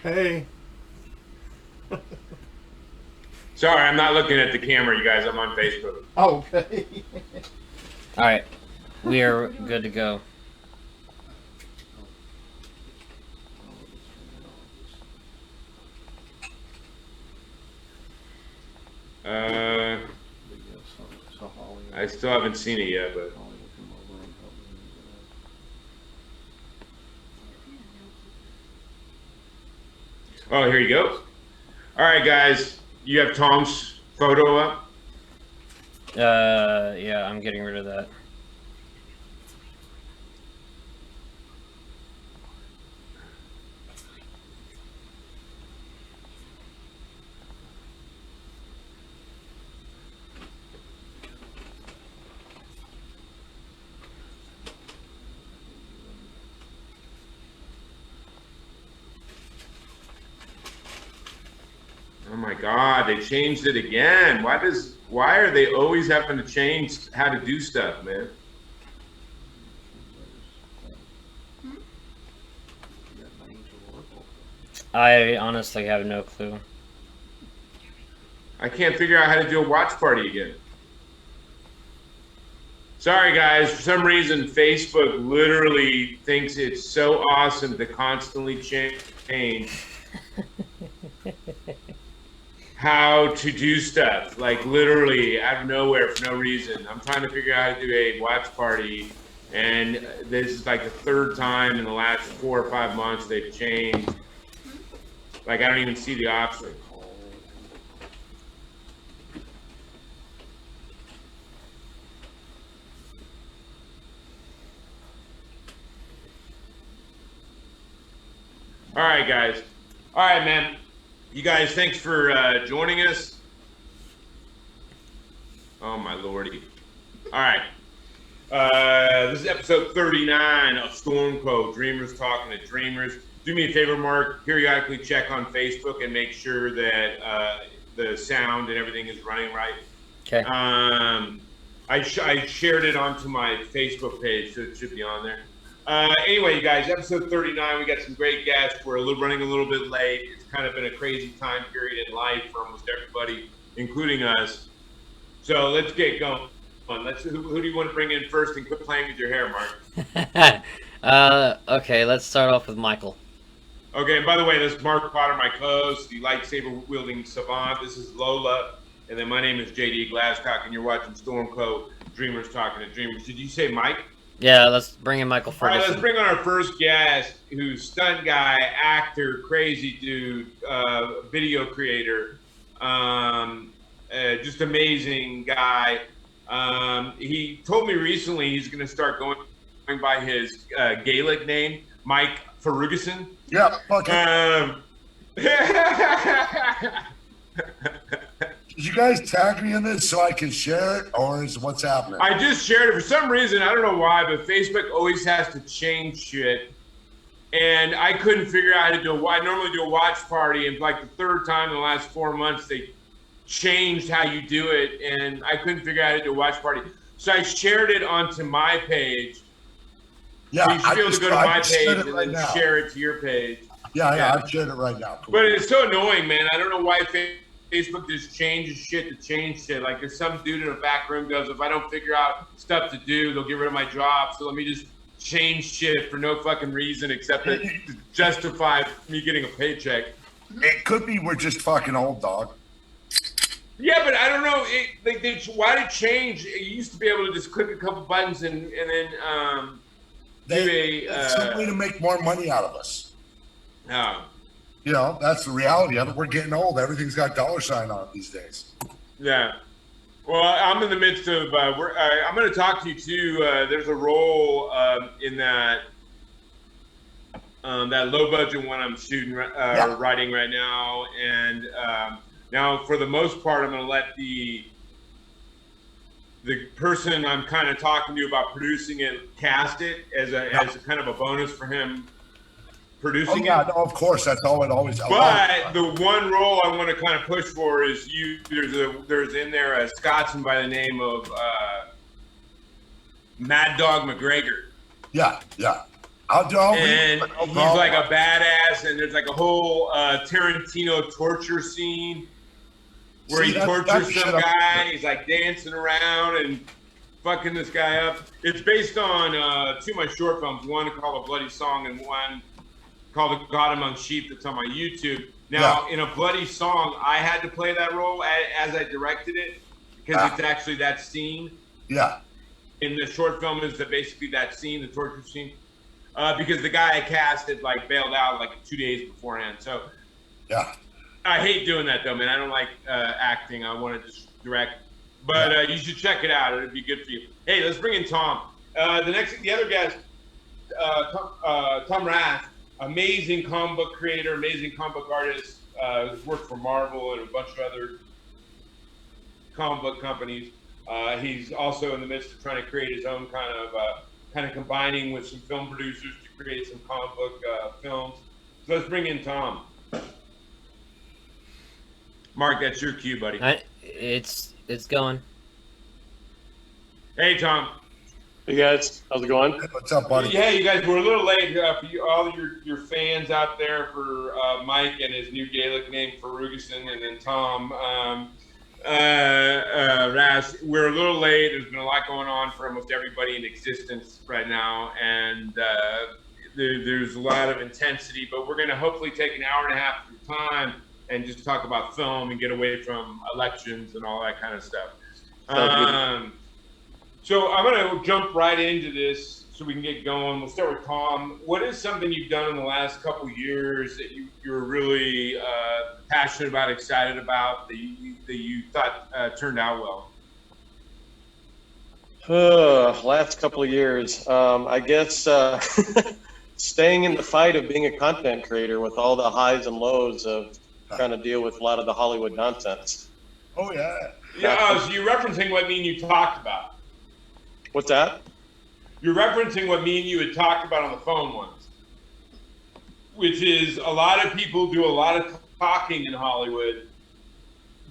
Hey. Sorry, I'm not looking at the camera, you guys. I'm on Facebook. Oh, okay. All right, we are good to go. I still haven't seen it yet, but oh, here you go. All right, guys, you have Tom's photo up. Yeah, I'm getting rid of that. Oh my God, they changed it again. Why are they always having to change how to do stuff, man? I honestly have no clue. I can't figure out how to do a watch party again. Sorry, guys. For some reason, Facebook literally thinks it's so awesome to constantly change how to do stuff. Like literally out of nowhere for no reason. I'm trying to figure out how to do a watch party, and this is like the third time in the last 4 or 5 months they've changed. Like I don't even see the option. All right, guys. All right, man. You guys, thanks for joining us. Oh, my lordy. All right. This is episode 39 of Storm Crow, Dreamers Talking to Dreamers. Do me a favor, Mark. Periodically check on Facebook and make sure that the sound and everything is running right. Okay. I shared it onto my Facebook page, so it should be on there. Anyway, you guys, episode 39, we got some great guests. We're running a little bit late. It's kind of been a crazy time period in life for almost everybody, including us. So let's get going. Who do you want to bring in first and quit playing with your hair, Mark? Okay, let's start off with Michael. Okay, and by the way, this is Mark Potter, my co-host, the lightsaber-wielding savant. This is Lola, and then my name is JD Glasscock, and you're watching Stormcrow, Dreamers Talking to Dreamers. Did you say Mike? Yeah, let's bring in Michael Ferguson. All right, let's bring on our first guest, who's stunt guy, actor, crazy dude, video creator, just amazing guy. He told me recently he's going to start going by his Gaelic name, Mike Ferguson. Yeah, fuck it. Did you guys tag me in this so I can share it, or is what's happening? I just shared it for some reason. I don't know why, but Facebook always has to change shit. And I couldn't figure out how to do it. I normally do a watch party, and like the third time in the last 4 months, they changed how you do it, and I couldn't figure out how to do a watch party. So I shared it onto my page. Yeah, so you should be able to go to my page and then share it to your page. Yeah, I've shared it right now. Cool. But it's so annoying, man. I don't know why Facebook just changes shit to change shit. Like there's some dude in a back room goes, if I don't figure out stuff to do, they'll get rid of my job. So let me just change shit for no fucking reason except to justify me getting a paycheck. It could be we're just fucking old, dog. Yeah, but I don't know. Why did it change? You used to be able to just click a couple buttons and then it's some way to make more money out of us. Oh. You know, that's the reality of it. We're getting old. Everything's got $sign on it these days. Yeah. Well, I'm in the midst of. I'm going to talk to you too. There's a role in that low budget one I'm shooting, writing right now, and now for the most part, I'm going to let the person I'm kind of talking to about producing it cast it as a kind of a bonus for him. Producing it. No, of course, that's all it always. But the one role I want to kind of push for is you. There's in there a Scotsman by the name of Mad Dog McGregor. Yeah. And he's like a badass, and there's like a whole Tarantino torture scene where he tortures some guy. He's like dancing around and fucking this guy up. It's based on two of my short films, one called A Bloody Song and one called God Among Sheep that's on my YouTube. Now, in A Bloody Song, I had to play that role as I directed it because it's actually that scene. Yeah. In the short film is basically that scene, the torture scene. Because the guy I cast had like bailed out like 2 days beforehand. So yeah, I hate doing that though, man. I don't like acting. I want to just direct. But you should check it out. It'd be good for you. Hey, let's bring in Tom. The other guest, Tom Rath, amazing comic book creator, amazing comic book artist. Worked for Marvel and a bunch of other comic book companies. He's also in the midst of trying to create his own kind of combining with some film producers to create some comic book films. So let's bring in Tom. Mark, that's your cue, buddy. It's going. Hey, Tom. Hey guys, how's it going? What's up, buddy? Yeah, you guys were a little late for all your fans out there, for Mike and his new Gaelic name, Ferguson, and then Tom. Rasch, we're a little late. There's been a lot going on for almost everybody in existence right now, and there's a lot of intensity, but we're going to hopefully take an hour and a half of your time and just talk about film and get away from elections and all that kind of stuff. So I'm going to jump right into this so we can get going. We'll start with Tom. What is something you've done in the last couple years that you're really passionate about, excited about, that you thought turned out well? Last couple of years, I guess staying in the fight of being a content creator with all the highs and lows of trying to deal with a lot of the Hollywood nonsense. Oh yeah. Yeah. So you're referencing what me and you talked about. What's that? You're referencing what me and you had talked about on the phone once, which is a lot of people do a lot of talking in Hollywood,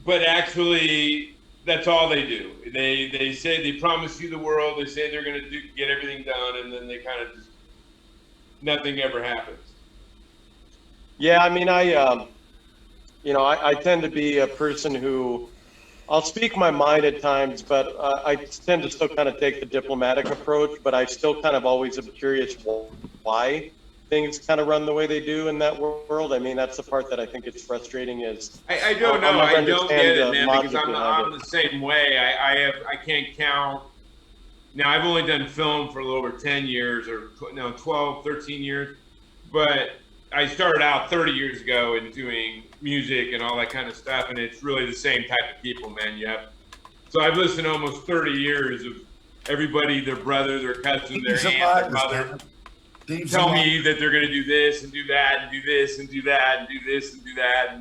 but actually that's all they do. They say they promise you the world. They say they're going to get everything done, and then they kind of just nothing ever happens. Yeah, I mean, I tend to be a person who I'll speak my mind at times, but I tend to still kind of take the diplomatic approach, but I still kind of always am curious why things kind of run the way they do in that world. I mean, that's the part that I think is frustrating is... I don't know. I don't get it, man, because I'm the same way. I can't count. Now, I've only done film for a little over 10 years or 12, 13 years, but I started out 30 years ago in doing music and all that kind of stuff, and it's really the same type of people, man. So I've listened to almost 30 years of everybody, their brother, their cousin, their aunt, their mother, tell me that they're going to do this and do that and do this and do that and do this and do that.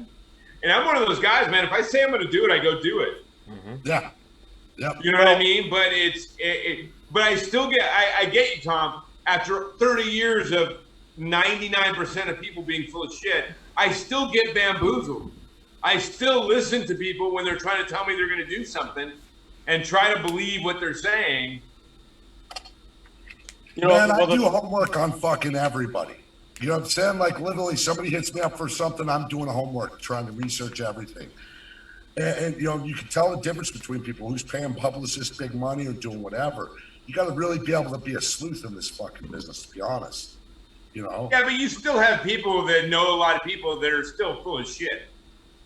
And I'm one of those guys, man. If I say I'm going to do it, I go do it. Mm-hmm. Yeah. Yep. You know what I mean? But but I still I get you, Tom. After 30 years of 99% of people being full of shit, I still get bamboozled. I still listen to people when they're trying to tell me they're going to do something and try to believe what they're saying. You know, man, I do homework on fucking everybody. You know what I'm saying? Like, literally, somebody hits me up for something, I'm doing a homework, trying to research everything. And you know, you can tell the difference between people who's paying publicists big money or doing whatever. You got to really be able to be a sleuth in this fucking business, to be honest. You know? Yeah, but you still have people that know a lot of people that are still full of shit.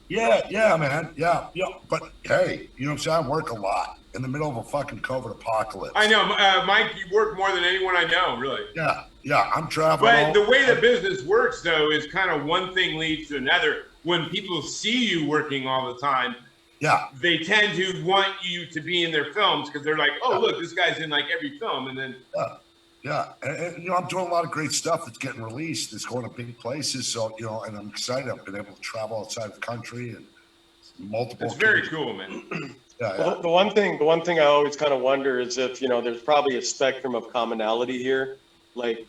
Yeah, man. Yeah. But hey, you know what I'm saying? I work a lot in the middle of a fucking COVID apocalypse. I know, Mike, you work more than anyone I know, really. Yeah, I'm traveling. But the way the business works, though, is kind of one thing leads to another. When people see you working all the time, they tend to want you to be in their films because they're like, oh, look, this guy's in like every film. And then and you know, I'm doing a lot of great stuff that's getting released. It's going to big places. So, you know, and I'm excited. I've been able to travel outside the country and multiple. It's very cool, man. Well, the one thing I always kind of wonder is if, you know, there's probably a spectrum of commonality here. Like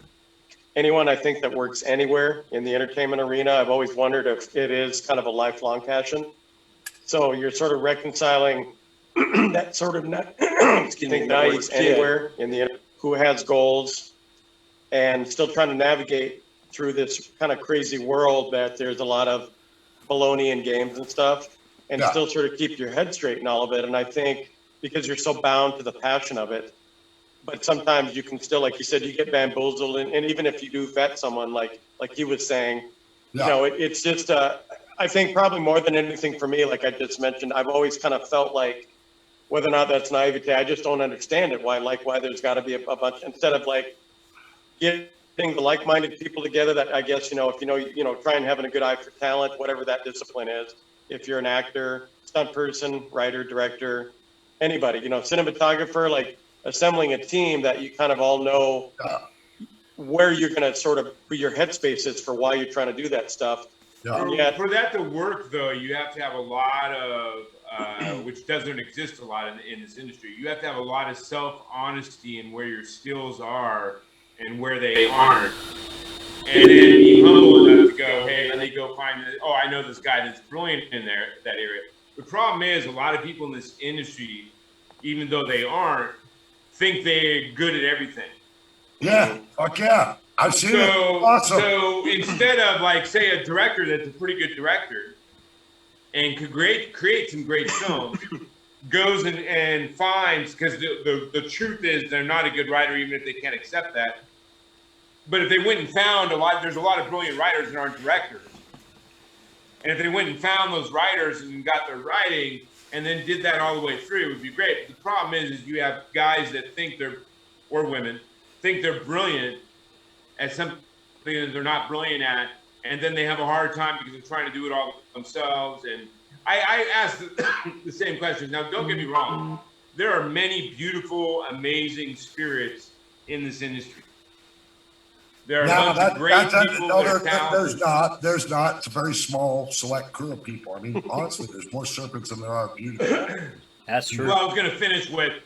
anyone I think that works anywhere in the entertainment arena, I've always wondered if it is kind of a lifelong passion. So you're sort of reconciling that sort of naive anywhere in the who has goals and still trying to navigate through this kind of crazy world that there's a lot of baloney in games and stuff, and still sort of keep your head straight in all of it. And I think because you're so bound to the passion of it, but sometimes you can still, like you said, you get bamboozled, and even if you do vet someone, like he was saying, you know, it's just, I think probably more than anything for me, like I just mentioned, I've always kind of felt like, whether or not that's naivete, I just don't understand it. Why there's got to be a bunch, instead of like getting the like-minded people together that I guess, you know, if you know, try and having a good eye for talent, whatever that discipline is, if you're an actor, stunt person, writer, director, anybody, you know, cinematographer, like assembling a team that you kind of all know where you're going to sort of where your headspace is for why you're trying to do that stuff. For that to work, though, you have to have a lot of, which doesn't exist a lot in this industry. You have to have a lot of self-honesty in where your skills are and where they aren't. And then be humble enough to go, hey, let me go find this. Oh, I know this guy that's brilliant in that area. The problem is a lot of people in this industry, even though they aren't, think they're good at everything. Yeah, fuck yeah. I've seen it. Awesome. So instead of like, say, a director that's a pretty good director and could create some great films, goes and finds, because the truth is they're not a good writer even if they can't accept that. But if they went and found there's a lot of brilliant writers that aren't directors. And if they went and found those writers and got their writing and then did that all the way through, it would be great. But the problem is you have guys that think or women, think they're brilliant at something that they're not brilliant at, and then they have a hard time because they're trying to do it all themselves. And I asked the same question. Now, don't get me wrong. There are many beautiful, amazing spirits in this industry. There are a bunch of great people. There's not. It's a very small, select crew of people. I mean, honestly, there's more serpents than there are beautiful. That's true. Well, I was going to finish with,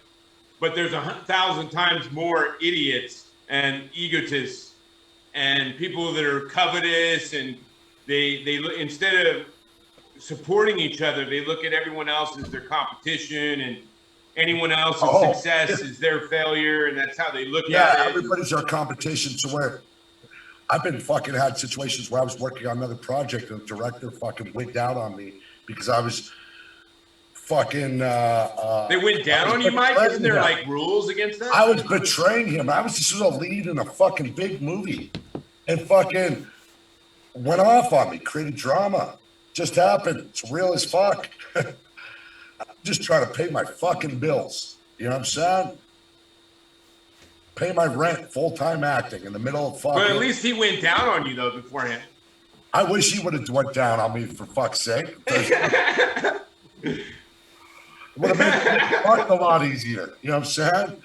but there's 1,000 times more idiots and egotists and people that are covetous, and they instead of supporting each other, they look at everyone else as their competition, and anyone else's success is their failure, and that's how they look at it. Yeah, everybody's our competition. So where I've been fucking had situations where I was working on another project and the director fucking wigged out on me because I was fucking they went down on you, Mike? Isn't there like rules against that? I was betraying him. I was just a lead in a fucking big movie and fucking went off on me, created drama. Just happened. It's real as fuck. I'm just trying to pay my fucking bills. You know what I'm saying? Pay my rent, full-time acting in the middle of fucking. But at least he went down on you though beforehand. I wish he would have went down on me for fuck's sake. It would have made fuck a lot easier. You know what I'm saying?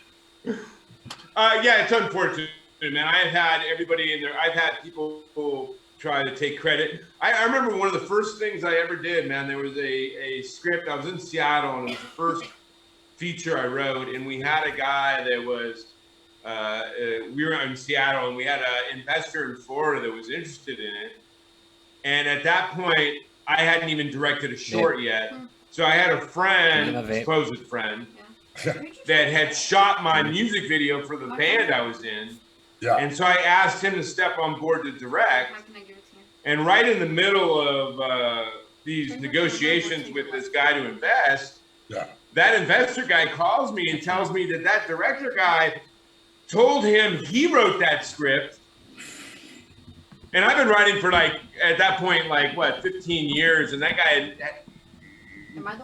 Yeah, it's unfortunate, man. I've had everybody in there. I've had people who try to take credit. I remember one of the first things I ever did, man. There was a script. I was in Seattle, and it was the first feature I wrote. And we had a guy that was, we were in Seattle, and we had an investor in Florida that was interested in it. And at that point, I hadn't even directed a short yet. So I had a friend, supposed friend, that had shot my music video for the band I was in. Yeah. And so I asked him to step on board to direct. And right in the middle of these negotiations with this guy to invest, that investor guy calls me and tells me that director guy told him he wrote that script. And I've been writing for at that point, 15 years. And that guy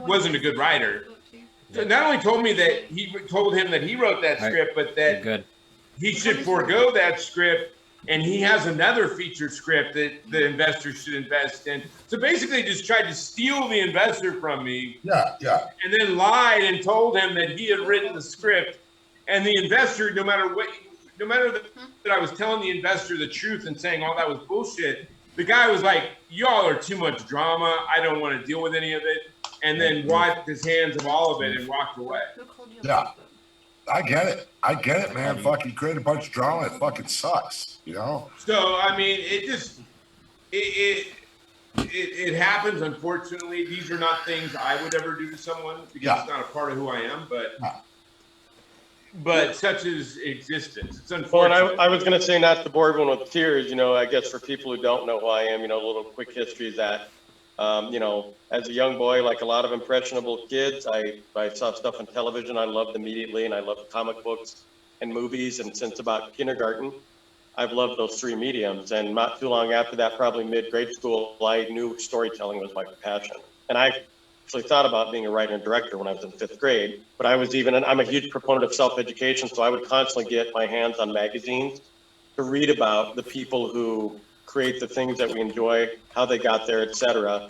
wasn't a good writer. So not only told me that he told him that he wrote that script, but that he should forego that script, and he has another feature script that the investor should invest in. So basically just tried to steal the investor from me. Yeah. And then lied and told him that he had written the script. And the investor, no matter that I was telling the investor the truth and saying all that was bullshit, the guy was like, y'all are too much drama. I don't want to deal with any of it. And then wiped his hands of all of it and walked away. Yeah. I get it, man. Fucking create a bunch of drama. It fucking sucks, you know? So, I mean, it happens, unfortunately. These are not things I would ever do to someone because it's not a part of who I am. But but such is existence. It's Well, unfortunate. and I was going to say, not to bore everyone with tears, I guess for people who don't know who I am, a little quick history is that, as a young boy, like a lot of impressionable kids, I saw stuff on television I loved immediately, and I loved comic books and movies. And since about kindergarten, I've loved those three mediums. And not too long after that, probably mid-grade school, I knew storytelling was my passion. And I actually thought about being a writer and director when I was in 5th grade, but I'm a huge proponent of self-education, so I would constantly get my hands on magazines to read about the people who create the things that we enjoy, how they got there, etc.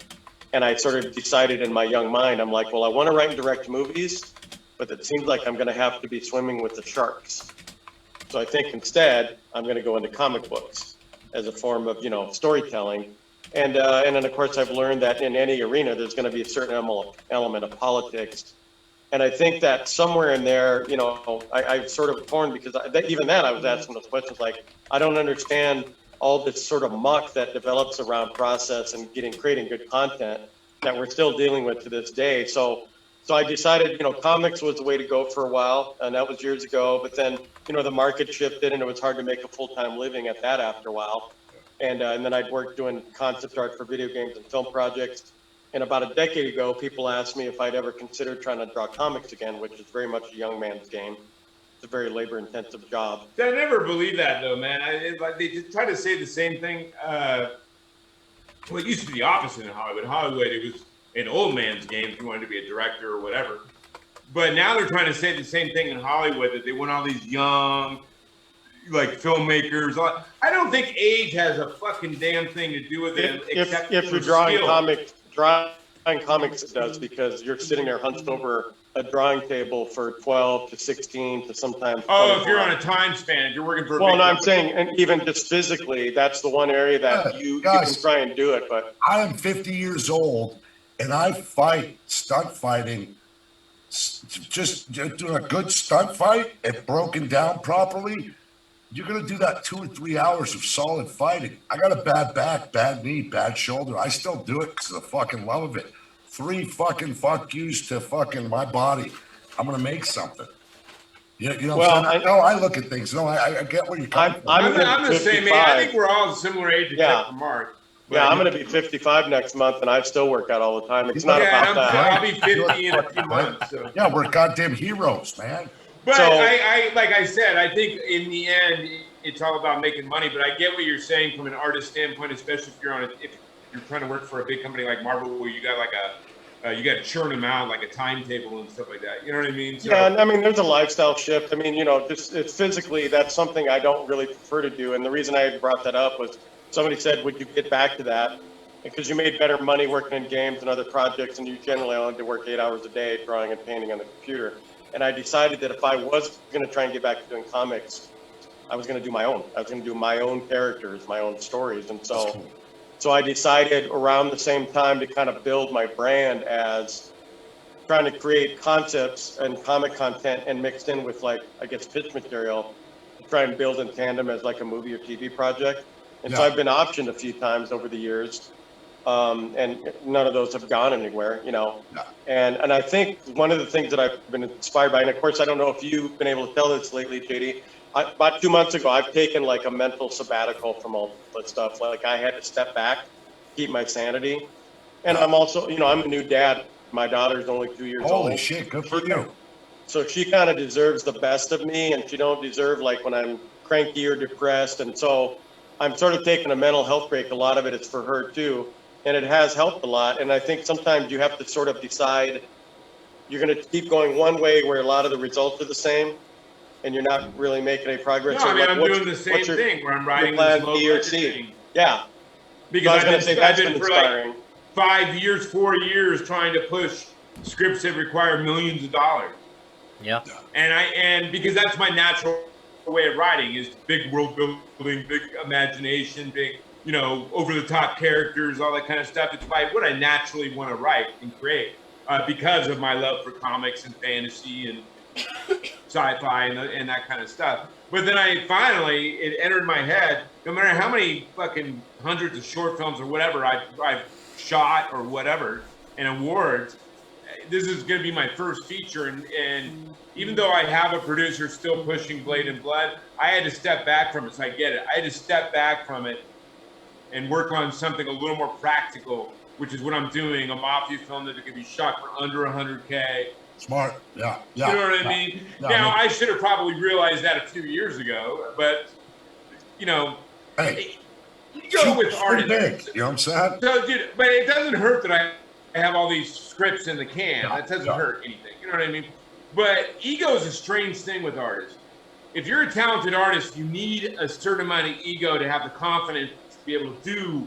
And I sort of decided in my young mind, I'm like, well, I want to write and direct movies, but it seems like I'm going to have to be swimming with the sharks. So I think instead, I'm going to go into comic books as a form of, storytelling. And then, of course, I've learned that in any arena, there's going to be a certain element of politics. And I think that somewhere in there, I've sort of torn because even then I was asking those questions like, I don't understand all this sort of muck that develops around process and creating good content that we're still dealing with to this day. So I decided, comics was the way to go for a while, and that was years ago. But then, the market shifted, and it was hard to make a full-time living at that after a while. And then I'd worked doing concept art for video games and film projects. And about a decade ago, people asked me if I'd ever considered trying to draw comics again, which is very much a young man's game. It's a very labor-intensive job. I never believe that, though, man. They just try to say the same thing. Well, it used to be the opposite in Hollywood. Hollywood, it was an old man's game if you wanted to be a director or whatever. But now they're trying to say the same thing in Hollywood, that they want all these young, filmmakers. I don't think age has a fucking damn thing to do with it. If you're drawing comics, it does, because you're sitting there hunched over a drawing table for 12 to 16 to sometimes. Oh, if you're on a time span, if you're working for. Well, no, I'm saying, and even just physically, that's the one area that you can try and do it. But I am 50 years old, and I fight stunt fighting. Just doing a good stunt fight, if broken down properly, you're going to do that 2 or 3 hours of solid fighting. I got a bad back, bad knee, bad shoulder. I still do it because of the fucking love of it. 3 fucking fuck yous to fucking my body. I'm going to make something. You know what I'm saying? I look at things. No, I get where you're coming from. I'm the same, man. I think we're all the similar age except for Mark. Yeah, I'm going to be 55 next month, and I still work out all the time. It's not about that. I'll be 50 in a few months. So. Yeah, we're goddamn heroes, man. But I like I said, I think in the end, it's all about making money. But I get what you're saying from an artist standpoint, especially if you're trying to work for a big company like Marvel, where you got you got to churn them out like a timetable and stuff like that. You know what I mean? So, yeah, I mean, there's a lifestyle shift. I mean, it's physically, that's something I don't really prefer to do. And the reason I brought that up was somebody said, would you get back to that? Because you made better money working in games and other projects, and you generally only had to work 8 hours a day drawing and painting on the computer. And I decided that if I was going to try and get back to doing comics, I was going to do my own. I was going to do my own characters, my own stories. And so I decided around the same time to kind of build my brand as trying to create concepts and comic content and mixed in with pitch material to try and build in tandem as like a movie or TV project. And so I've been optioned a few times over the years. And none of those have gone anywhere, And I think one of the things that I've been inspired by, and of course, I don't know if you've been able to tell this lately, JD, about 2 months ago, I've taken like a mental sabbatical from all that stuff. Like I had to step back, keep my sanity. And I'm also, I'm a new dad. My daughter's only 2 years old. Holy shit, good for you. So she kind of deserves the best of me, and she don't deserve like when I'm cranky or depressed. And so I'm sort of taking a mental health break. A lot of it is for her too. And it has helped a lot. And I think sometimes you have to sort of decide you're going to keep going one way where a lot of the results are the same and you're not really making any progress. No, I mean, I'm doing the same thing where I'm writing this low budget thing. Yeah. Because I've been for inspiring. 5 years, 4 years trying to push scripts that require millions of dollars. Yeah. And because that's my natural way of writing is big world building, big imagination, big, over the top characters, all that kind of stuff. It's what I naturally want to write and create because of my love for comics and fantasy and sci-fi and that kind of stuff. But then it entered my head, no matter how many fucking hundreds of short films or whatever I've shot or whatever and awards, this is going to be my first feature, and even though I have a producer still pushing Blade and Blood, I had to step back from it. So I get it. I had to step back from it and work on something a little more practical, which is what I'm doing, a mafia film that could be shot for under 100K. Smart. Yeah. You know what I mean? Yeah, now, I should have probably realized that a few years ago, but, you know, hey, you go with artists. Big, you know what I'm saying? So, dude, but it doesn't hurt that I have all these scripts in the can. That doesn't hurt anything. You know what I mean? But ego is a strange thing with artists. If you're a talented artist, you need a certain amount of ego to have the confidence to be able to do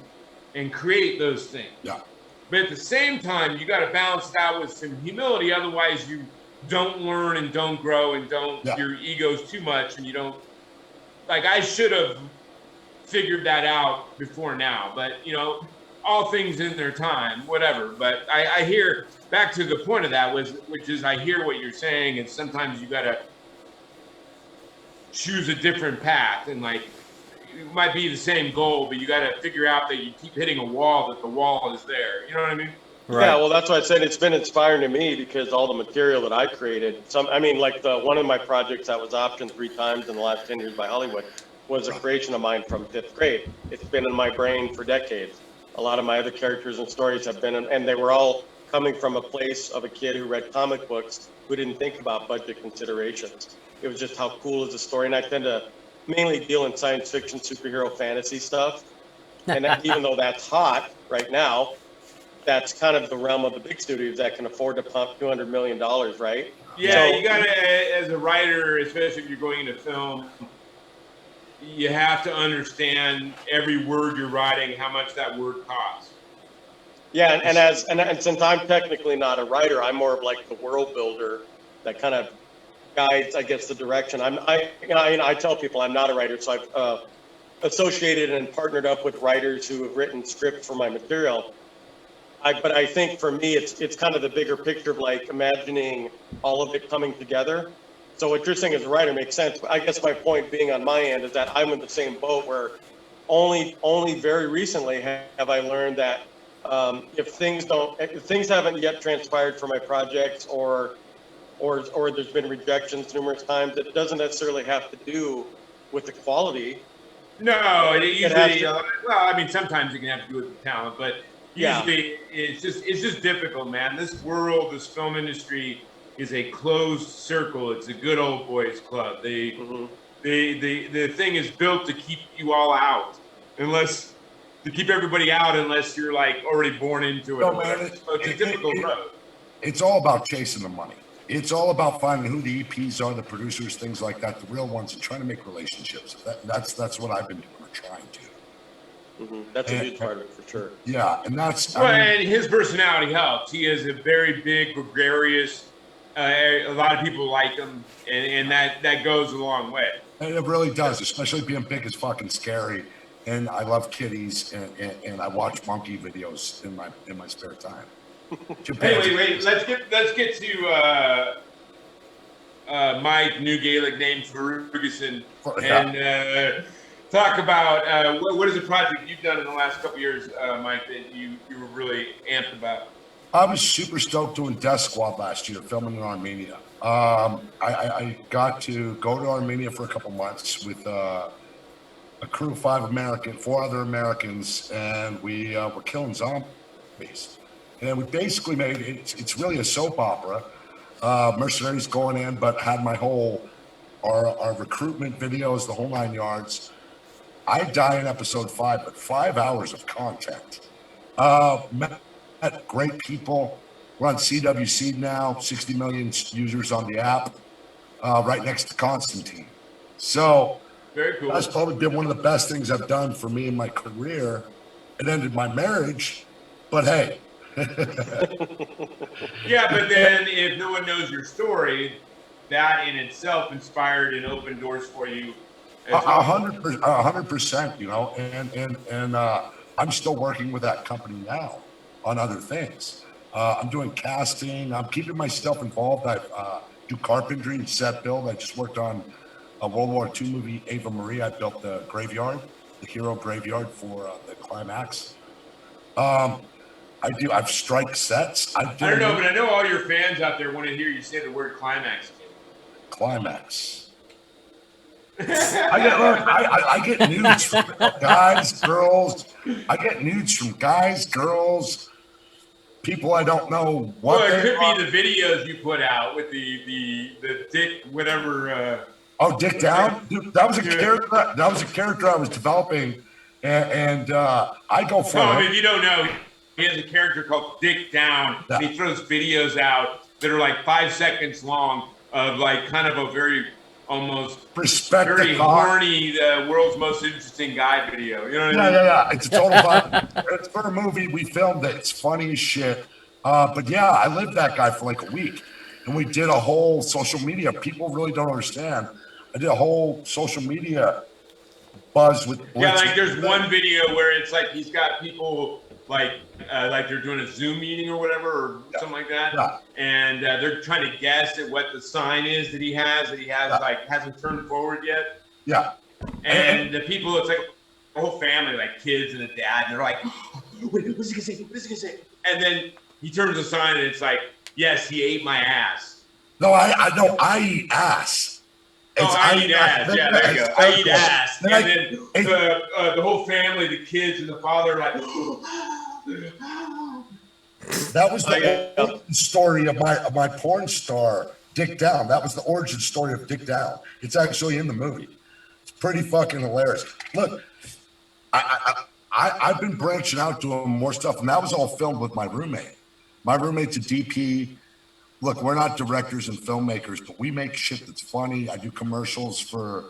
and create those things. Yeah. But at the same time, you got to balance it out with some humility. Otherwise, you don't learn and don't grow and your ego's too much, and you don't. Like, I should have figured that out before now, but you know, all things in their time, whatever. But I hear, back to the point of that which is I hear what you're saying, and sometimes you got to choose a different path, and like, it might be the same goal, but you got to figure out that you keep hitting a wall, that the wall is there. You know what I mean? Right. Yeah, well, that's why I said it's been inspiring to me, because all the material that I created, like one of my projects that was optioned 3 times in the last 10 years by Hollywood was a creation of mine from 5th grade. It's been in my brain for decades. A lot of my other characters and stories have been, and they were all coming from a place of a kid who read comic books, who didn't think about budget considerations. It was just how cool is the story, and I tend to mainly deal in science fiction, superhero, fantasy stuff. And even though that's hot right now, that's kind of the realm of the big studios that can afford to pump $200 million, right? Yeah, so, you got to, as a writer, especially if you're going into film, you have to understand every word you're writing, how much that word costs. Yeah, and since I'm technically not a writer, I'm more of like the world builder that kind of guides, I guess, the direction. I tell people I'm not a writer, so I've associated and partnered up with writers who have written scripts for my material. But I think for me, it's kind of the bigger picture of like imagining all of it coming together. So what you're saying as a writer makes sense. But I guess my point being on my end is that I'm in the same boat where only very recently have I learned that if things haven't yet transpired for my projects or there's been rejections numerous times, it doesn't necessarily have to do with the quality. No, it usually. Well, I mean, sometimes it can have to do with the talent, but usually it's just difficult, man. This world, this film industry, is a closed circle. It's a good old boys club. The thing is built to keep you all out, to keep everybody out unless you're like already born into it. No, man, so it's a difficult road. It's all about chasing the money. It's all about finding who the EPs are, the producers, things like that, the real ones, and trying to make relationships. That's what I've been doing or trying to. Mm-hmm. That's a huge part of it for sure. Yeah, and that's. And his personality helps. He is a very big, gregarious. A lot of people like him, and that goes a long way. And it really does, especially being big is fucking scary. And I love kitties, and I watch monkey videos in my spare time. Hey, wait. Let's get to Mike, new Gaelic name Ferguson, and talk about what is a project you've done in the last couple of years, Mike, that you were really amped about. I was super stoked doing Death Squad last year, filming in Armenia. I got to go to Armenia for a couple months with a crew of 4 other Americans, and we were killing zombies. And we basically made it's really a soap opera. Mercenaries going in, but had our recruitment videos, the whole 9 yards. I die in episode 5, but 5 hours of content. Met great people. We're on CWC now, 60 million users on the app, right next to Constantine. So very cool. That's probably been one of the best things I've done for me in my career. It ended my marriage, but hey. Yeah, but then if no one knows your story, that in itself inspired and opened doors for you. 100%, you know, and I'm still working with that company now on other things. I'm doing casting. I'm keeping myself involved. I do carpentry and set build. I just worked on a World War II movie, Ava Marie. I built the graveyard, the hero graveyard for the climax. I do. I've strike sets. I don't know, but I know all your fans out there want to hear you say the word climax. Climax. I get nudes from guys, girls. I get nudes from guys, girls, people I don't know what. Well, it could be the videos you put out with the dick, whatever. Dick Down. Dude, that was a character. That was a character I was developing, and I go for. Well, if you don't know, he has a character called Dick Down. Yeah. And he throws videos out that are like 5 seconds long of like kind of a very almost very horny, the world's most interesting guy video. You know what I mean? Yeah. It's a total vibe. It's for a movie. We filmed it. It's funny as shit. But yeah, I lived that guy for like a week, and we did a whole social media. People really don't understand. I did a whole social media buzz with. Yeah, like there's one video where it's like he's got people like they're doing a Zoom meeting or whatever or something like that, and they're trying to guess at what the sign is that he has like hasn't turned forward yet. Yeah, and the people, it's like a whole family, like kids and a dad, and they're like, what's he gonna say? What's he gonna say? And then he turns the sign and it's like, yes, he ate my ass. No, I eat ass. I eat ass. Yeah, there you go. I eat ass. And then the whole family, the kids and the father, are like. That was the origin story of my porn star, Dick Down. That was the origin story of Dick Down. It's actually in the movie. It's pretty fucking hilarious. Look, I've been branching out doing more stuff, and that was all filmed with my roommate. My roommate's a DP. Look, we're not directors and filmmakers, but we make shit that's funny. I do commercials for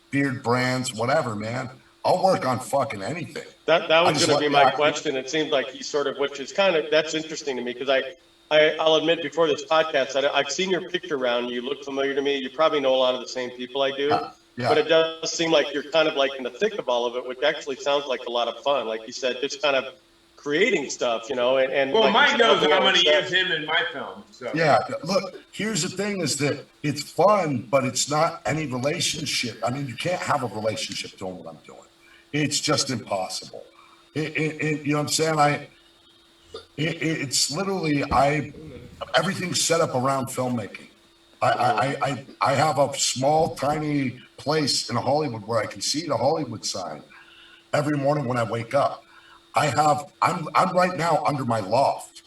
beard brands, whatever, man. I'll work on fucking anything. That was going to be my question. It seems like he sort of, which is kind of, that's interesting to me because I'll admit before this podcast, I've seen your picture around. You look familiar to me. You probably know a lot of the same people I do. Yeah. But it does seem like you're kind of like in the thick of all of it, which actually sounds like a lot of fun. Like you said, just kind of creating stuff, and well, like Mike knows that I'm going to use him in my film. So. Yeah, look, here's the thing: is that it's fun, but it's not any relationship. I mean, you can't have a relationship doing what I'm doing. It's just impossible. You know what I'm saying? It's literally everything's set up around filmmaking. I have a small, tiny place in Hollywood where I can see the Hollywood sign every morning when I wake up. I'm right now under my loft.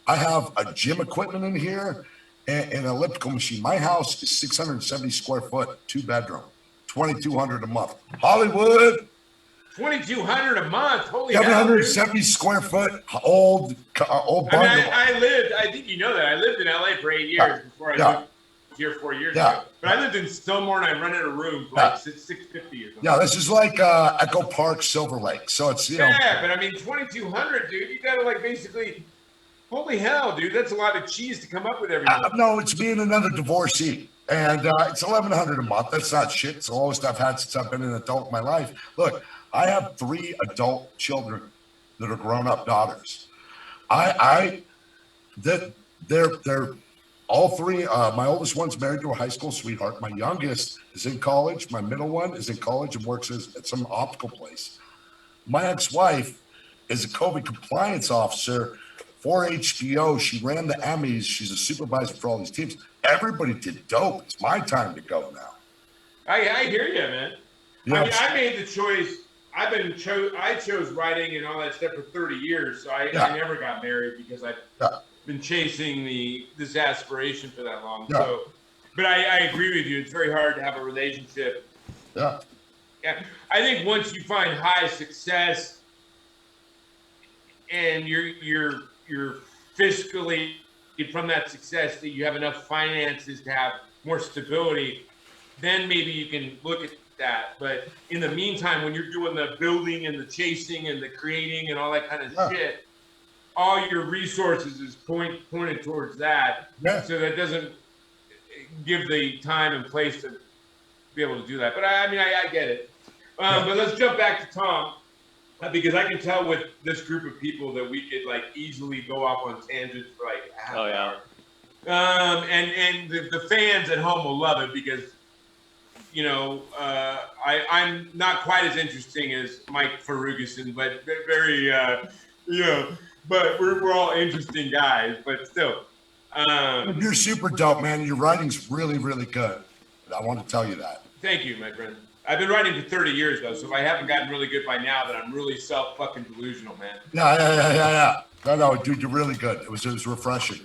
I have a gym equipment in here and an elliptical machine. My house is 670 square foot, 2-bedroom, $2,200 a month. Hollywood. $2,200 a month. Holy 770 square foot old bungalow. I think you know that. I lived in LA for 8 years before I moved here 4 years ago. But I lived in Stillmore and I rented a room for like $650 or something. Yeah, this is like Echo Park, Silver Lake. So it's but I mean $2,200, dude. You gotta like basically, holy hell, dude. That's a lot of cheese to come up with every month. No, it's me and another divorcee. And it's $1,100 a month. That's not shit. It's the lowest I've had since I've been an adult in my life. Look, I have 3 adult children that are grown-up daughters. They're all 3. My oldest one's married to a high school sweetheart. My youngest is in college. My middle one is in college and works at some optical place. My ex-wife is a COVID compliance officer for HBO. She ran the Emmys. She's a supervisor for all these teams. Everybody did dope. It's my time to go now. I hear you, man. Yeah. I mean, I made the choice. I chose writing and all that stuff for 30 years. So I never got married because I've been chasing this aspiration for that long. Yeah. So, but I agree with you. It's very hard to have a relationship. Yeah. Yeah. I think once you find high success and you're fiscally from that success that you have enough finances to have more stability, then maybe you can look at that. But in the meantime, when you're doing the building and the chasing and the creating and all that kind of shit, all your resources is pointed towards that. Yeah. So that doesn't give the time and place to be able to do that. But I mean, I get it. But let's jump back to Tom, because I can tell with this group of people that we could like easily go off on tangents for like a half hour. And the fans at home will love it because, you know, I'm not quite as interesting as Mike Ferguson, but very, you know, but we're all interesting guys. But still, You're super dope, man. Your writing's really, really good. I want to tell you that. Thank you, my friend. I've been writing for 30 years though, so if I haven't gotten really good by now, then I'm really fucking delusional, man. Yeah. No, dude, you're really good. It was refreshing.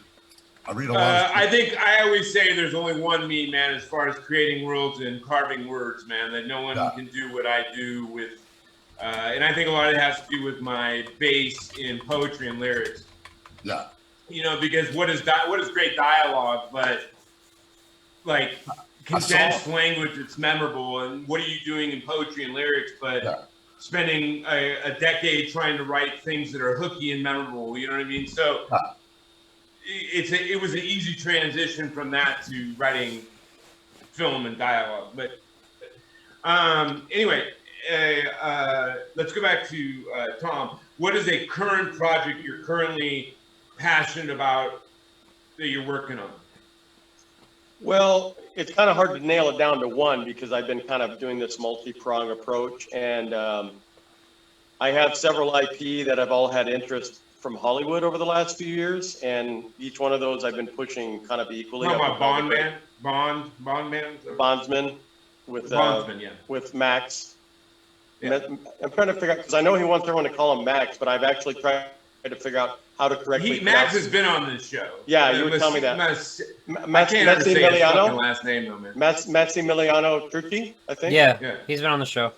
I read a lot. I think I always say there's only one me, man, as far as creating worlds and carving words, man. That no one can do what I do with, and I think a lot of it has to do with my base in poetry and lyrics. Yeah. You know, because what is great dialogue, but like condensed language that's memorable, and what are you doing in poetry and lyrics, but spending a decade trying to write things that are hooky and memorable, you know what I mean? So it was an easy transition from that to writing film and dialogue. But anyway, let's go back to Tom. What is a current project you're currently passionate about that you're working on? Well, it's kind of hard to nail it down to one because I've been kind of doing this multi-pronged approach, and I have several IP that have all had interest from Hollywood over the last few years, and each one of those I've been pushing kind of equally. Bondsman with Max. Yeah. I'm trying to figure out, because I know he wants everyone to call him Max, but I've actually tried to figure out how to correctly. Max has been on this show. Yeah, you would tell me that. I can't ever say his fucking last name though, man. Massimiliano Turchi, I think. Yeah, he's been on the show.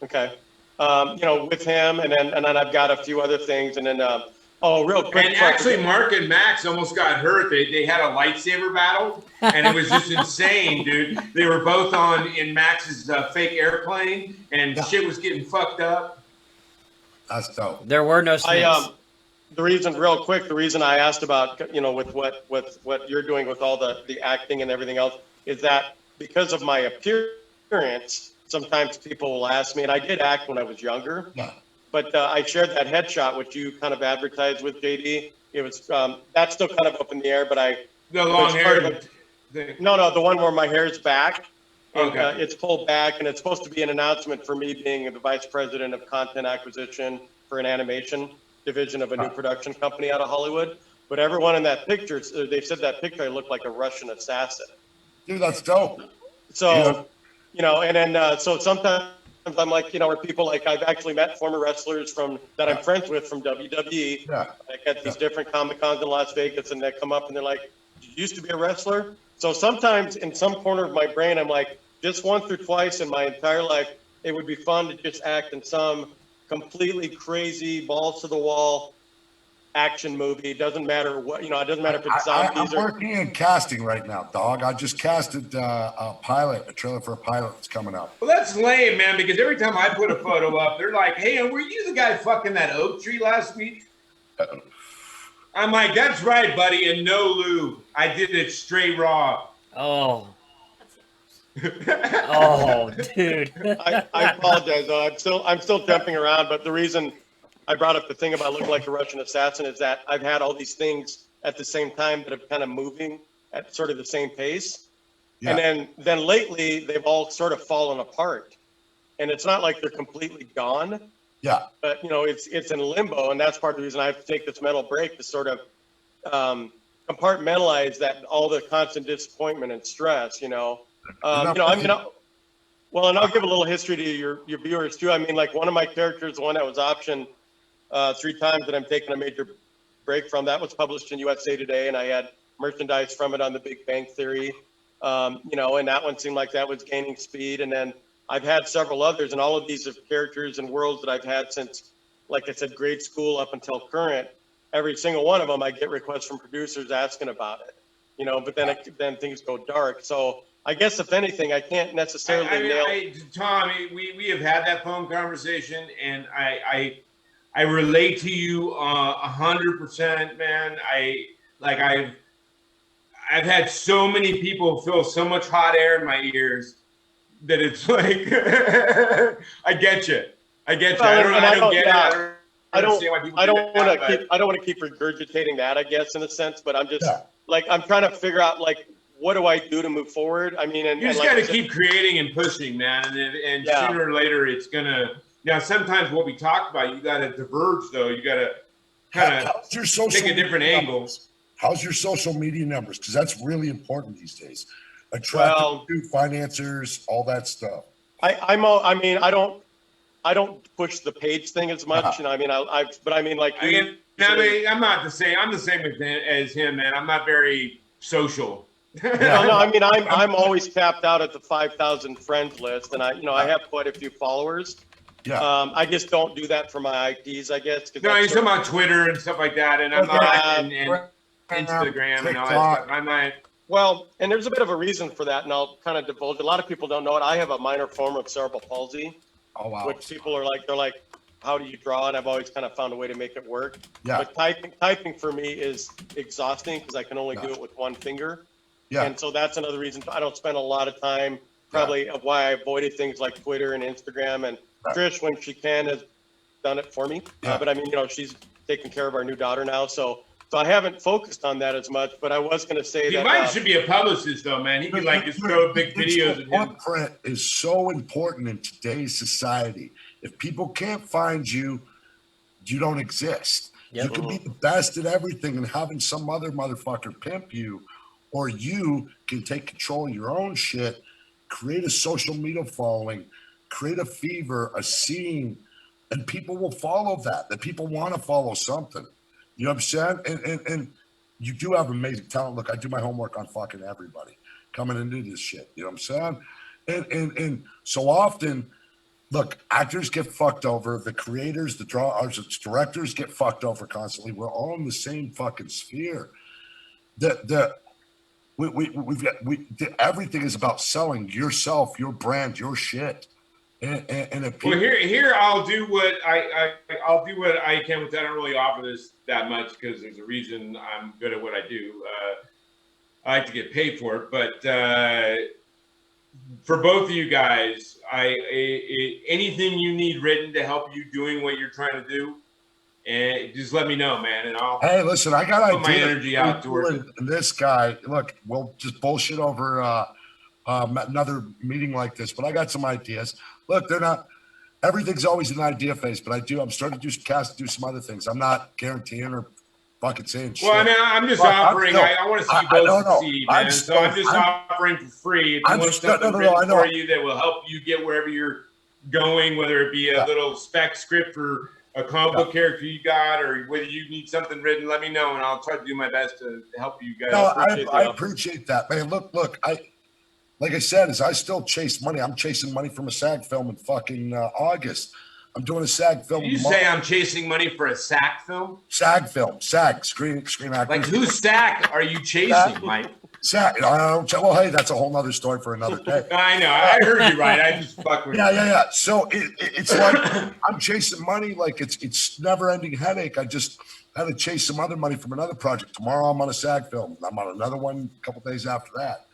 Okay. With him, and then I've got a few other things, and then real quick. And actually, Mark and Max almost got hurt. They had a lightsaber battle, and it was just insane, dude. They were both in Max's fake airplane, and shit was getting fucked up. That's dope. There were no snakes. The reason I asked about, with what you're doing with all the acting and everything else, is that because of my appearance, sometimes people will ask me, and I did act when I was younger, but I shared that headshot which you kind of advertised with JD. It was that's still kind of up in the air, but the long hair. No, the one where my hair's back. Okay. It's pulled back, and it's supposed to be an announcement for me being the vice president of content acquisition for an animation division of a new production company out of Hollywood. But everyone in that picture, they said that picture I looked like a Russian assassin. Dude, that's dope. So, and then so sometimes I'm like, where people like, I've actually met former wrestlers that I'm friends with from WWE. Yeah. Like at these different Comic Cons in Las Vegas, and they come up and they're like, "You used to be a wrestler?" So sometimes in some corner of my brain, I'm like, just once or twice in my entire life, it would be fun to just act in some completely crazy, balls to the wall action movie. It doesn't matter what, it doesn't matter if it's zombies. I'm working in casting right now, dog. I just casted a trailer for a pilot that's coming up. Well, that's lame, man, because every time I put a photo up, they're like, "Hey, were you the guy fucking that oak tree last week?" I'm like, "That's right, buddy, and no lube. I did it straight raw." Oh. Oh, dude. I apologize, though. I'm still jumping around, but the reason I brought up the thing about looking like a Russian assassin is that I've had all these things at the same time that have kind of moving at sort of the same pace. Yeah. And then lately they've all sort of fallen apart. And it's not like they're completely gone. Yeah. But it's in limbo, and that's part of the reason I have to take this mental break to sort of compartmentalize that, all the constant disappointment and stress, and I'll give a little history to your viewers too. I mean, like one of my characters, the one that was optioned 3 times that I'm taking a major break from, that was published in USA Today, and I had merchandise from it on the Big Bang Theory, and that one seemed like that was gaining speed. And then I've had several others, and all of these are characters and worlds that I've had since, like I said, grade school up until current. Every single one of them, I get requests from producers asking about it, but then things go dark. So I guess if anything, I can't necessarily nail. Tom, we have had that phone conversation, and I relate to you 100%, man. I've had so many people feel so much hot air in my ears that it's like I get you. I don't get it. I don't want to keep regurgitating that, I guess, in a sense, but I'm just I'm trying to figure out what do I do to move forward? I mean, you just got to keep creating and pushing, man, and sooner or later it's gonna. Now, sometimes what we talked about, you got to diverge, though. You got to kind of how's your social take a different media angle. numbers? How's your social media numbers? Because that's really important these days. Attractive to financiers, all that stuff. I mean, I don't push the page thing as much, and I mean, but I mean, like, I'm not the same. I'm the same with him, as him, man. I'm not very social. no, I mean, I'm always capped out at the 5,000 friends list, and I have quite a few followers. Yeah. I just don't do that for my IPs, I guess. No, he's talking about Twitter and stuff like that, and I'm not, and Instagram and all that stuff. I'm not. Well, and there's a bit of a reason for that, and I'll kind of divulge. A lot of people don't know it. I have a minor form of cerebral palsy, which people are like, they're like, how do you draw? And I've always kind of found a way to make it work. Yeah. But typing for me is exhausting because I can only do it with one finger. Yeah. And so that's another reason I don't spend a lot of time, probably why I avoided things like Twitter and Instagram. And Trish, when she can, has done it for me. Yeah. But I mean, she's taking care of our new daughter now. So I haven't focused on that as much, but I was going to say that. Mine should be a publicist, though, man. He could just throw big videos of him. Footprint is so important in today's society. If people can't find you, you don't exist. Yep. You can be the best at everything and having some other motherfucker pimp you, or you can take control of your own shit, create a social media following, create a fever, a scene, and people will follow that. The people want to follow something. You know what I'm saying? And you do have amazing talent. Look, I do my homework on fucking everybody coming into this shit. You know what I'm saying? And so often, look, actors get fucked over. The creators, the directors get fucked over constantly. We're all in the same fucking sphere. Everything is about selling yourself, your brand, your shit. And if people, well, here I'll do what I'll do what I can with that. I don't really offer this that much because there's a reason I'm good at what I do. I like to get paid for it, but for both of you guys, anything you need written to help you doing what you're trying to do, and just let me know, man, and I'll. Hey, listen, I got put my energy out towards it. This guy. Look, we'll just bullshit over another meeting like this, but I got some ideas. Look, they're not. Everything's always an idea phase, but I'm starting to do some other things. I'm not guaranteeing or fucking saying shit. Well, I mean, I'm just offering. I want to see you both succeed, man. So I'm just offering for free. If you want something written for you that will help you get wherever you're going, whether it be a little spec script for a comic book character you got, or whether you need something written, let me know, and I'll try to do my best to help you guys. No, I appreciate that, man. Look, like I said, is I still chase money. I'm chasing money from a SAG film in fucking August. I'm doing a SAG film. Did you say I'm chasing money for a SAG film? SAG film, SAG, Screen Actors. Like whose SAG are you chasing, Mike? SAG. Well, hey, that's a whole nother story for another day. I know. I heard you right. I just fuck with you. Yeah. So it's like I'm chasing money like it's never-ending headache. I just had to chase some other money from another project. Tomorrow I'm on a SAG film. I'm on another one a couple days after that.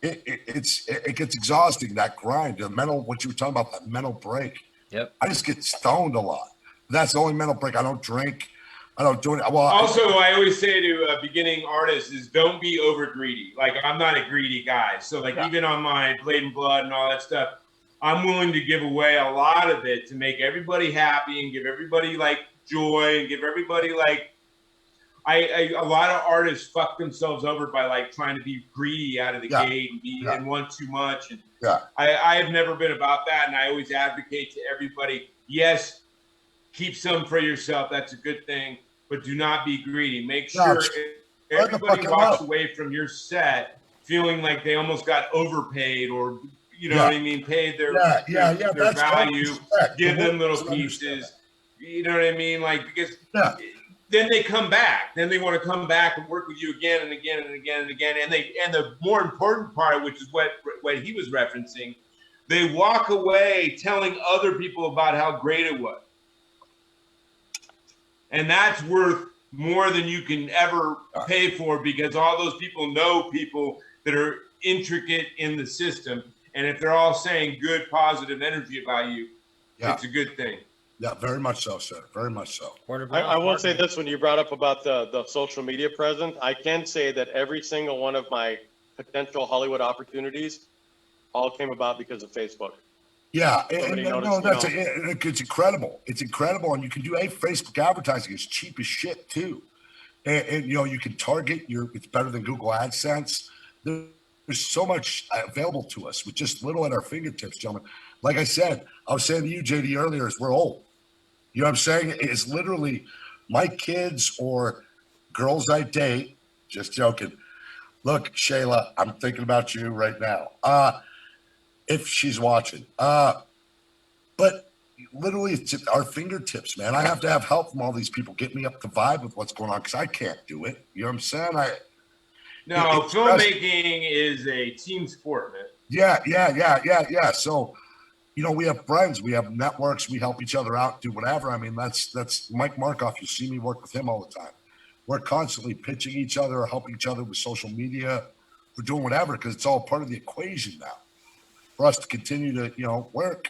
It gets exhausting, that grind, the mental, what you were talking about, that mental break. Yep. I just get stoned a lot. That's the only mental break. I don't drink. I don't do it. Well, also, I always say to beginning artists is don't be over greedy. Like, I'm not a greedy guy. So like even on my Blade and Blood and all that stuff, I'm willing to give away a lot of it to make everybody happy and give everybody like joy and give everybody like, a lot of artists fuck themselves over by like trying to be greedy out of the gate and want too much. And I have never been about that. And I always advocate to everybody, yes, keep some for yourself. That's a good thing, but do not be greedy. Make sure everybody walks away from your set feeling like they almost got overpaid or, you know what I mean? Paid their value, give them little pieces. You know what I mean? Like, because then they come back. Then they want to come back and work with you again and again and again and again. And the more important part, which is what he was referencing, they walk away telling other people about how great it was. And that's worth more than you can ever pay for, because all those people know people that are intricate in the system. And if they're all saying good, positive energy about you, it's a good thing. Yeah, very much so, sir. Very much so. I will say this, when you brought up about the social media presence, I can say that every single one of my potential Hollywood opportunities all came about because of Facebook. Yeah, Nobody and noticed, no, it's incredible. It's incredible, and you can do Facebook advertising. It's cheap as shit too, and you can target your. It's better than Google AdSense. There's so much available to us with just little at our fingertips, gentlemen. Like I said, I was saying to you, JD, earlier, is we're old. You know what I'm saying? It's literally my kids or girls I date. Just joking. Look, Shayla, I'm thinking about you right now. If she's watching. But literally, it's at our fingertips, man. I have to have help from all these people get me up to vibe with what's going on because I can't do it. You know what I'm saying? No, filmmaking is a team sport, man. Yeah. So, we have friends, we have networks, we help each other out, do whatever. I mean, that's Mike Markoff. You see me work with him all the time. We're constantly pitching each other or helping each other with social media. We're doing whatever because it's all part of the equation now for us to continue to, work.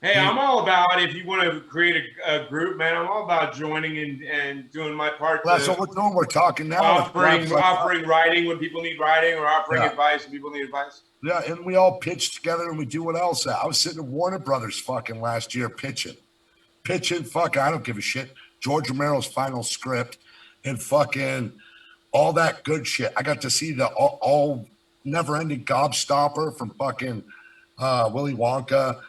Hey, I'm all about, if you want to create a group, man, I'm all about joining and doing my part. That's what we're doing. We're talking now. Offering writing when people need writing, or offering advice when people need advice. Yeah, and we all pitch together and we do what else. I was sitting at Warner Brothers fucking last year pitching, I don't give a shit. George Romero's final script and fucking all that good shit. I got to see the all never-ending gobstopper from fucking Willy Wonka.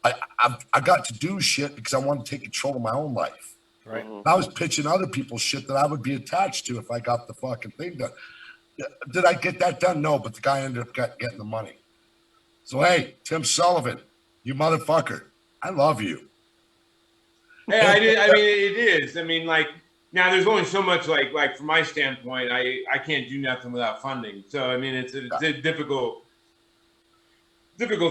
I got to do shit because I wanted to take control of my own life. Right. I was pitching other people's shit that I would be attached to if I got the fucking thing done. Did I get that done? No, but the guy ended up getting the money. So, hey, Tim Sullivan, you motherfucker, I love you. Hey, I mean, it is. I mean, like, now there's only so much, like from my standpoint, I can't do nothing without funding. So, I mean, it's a difficult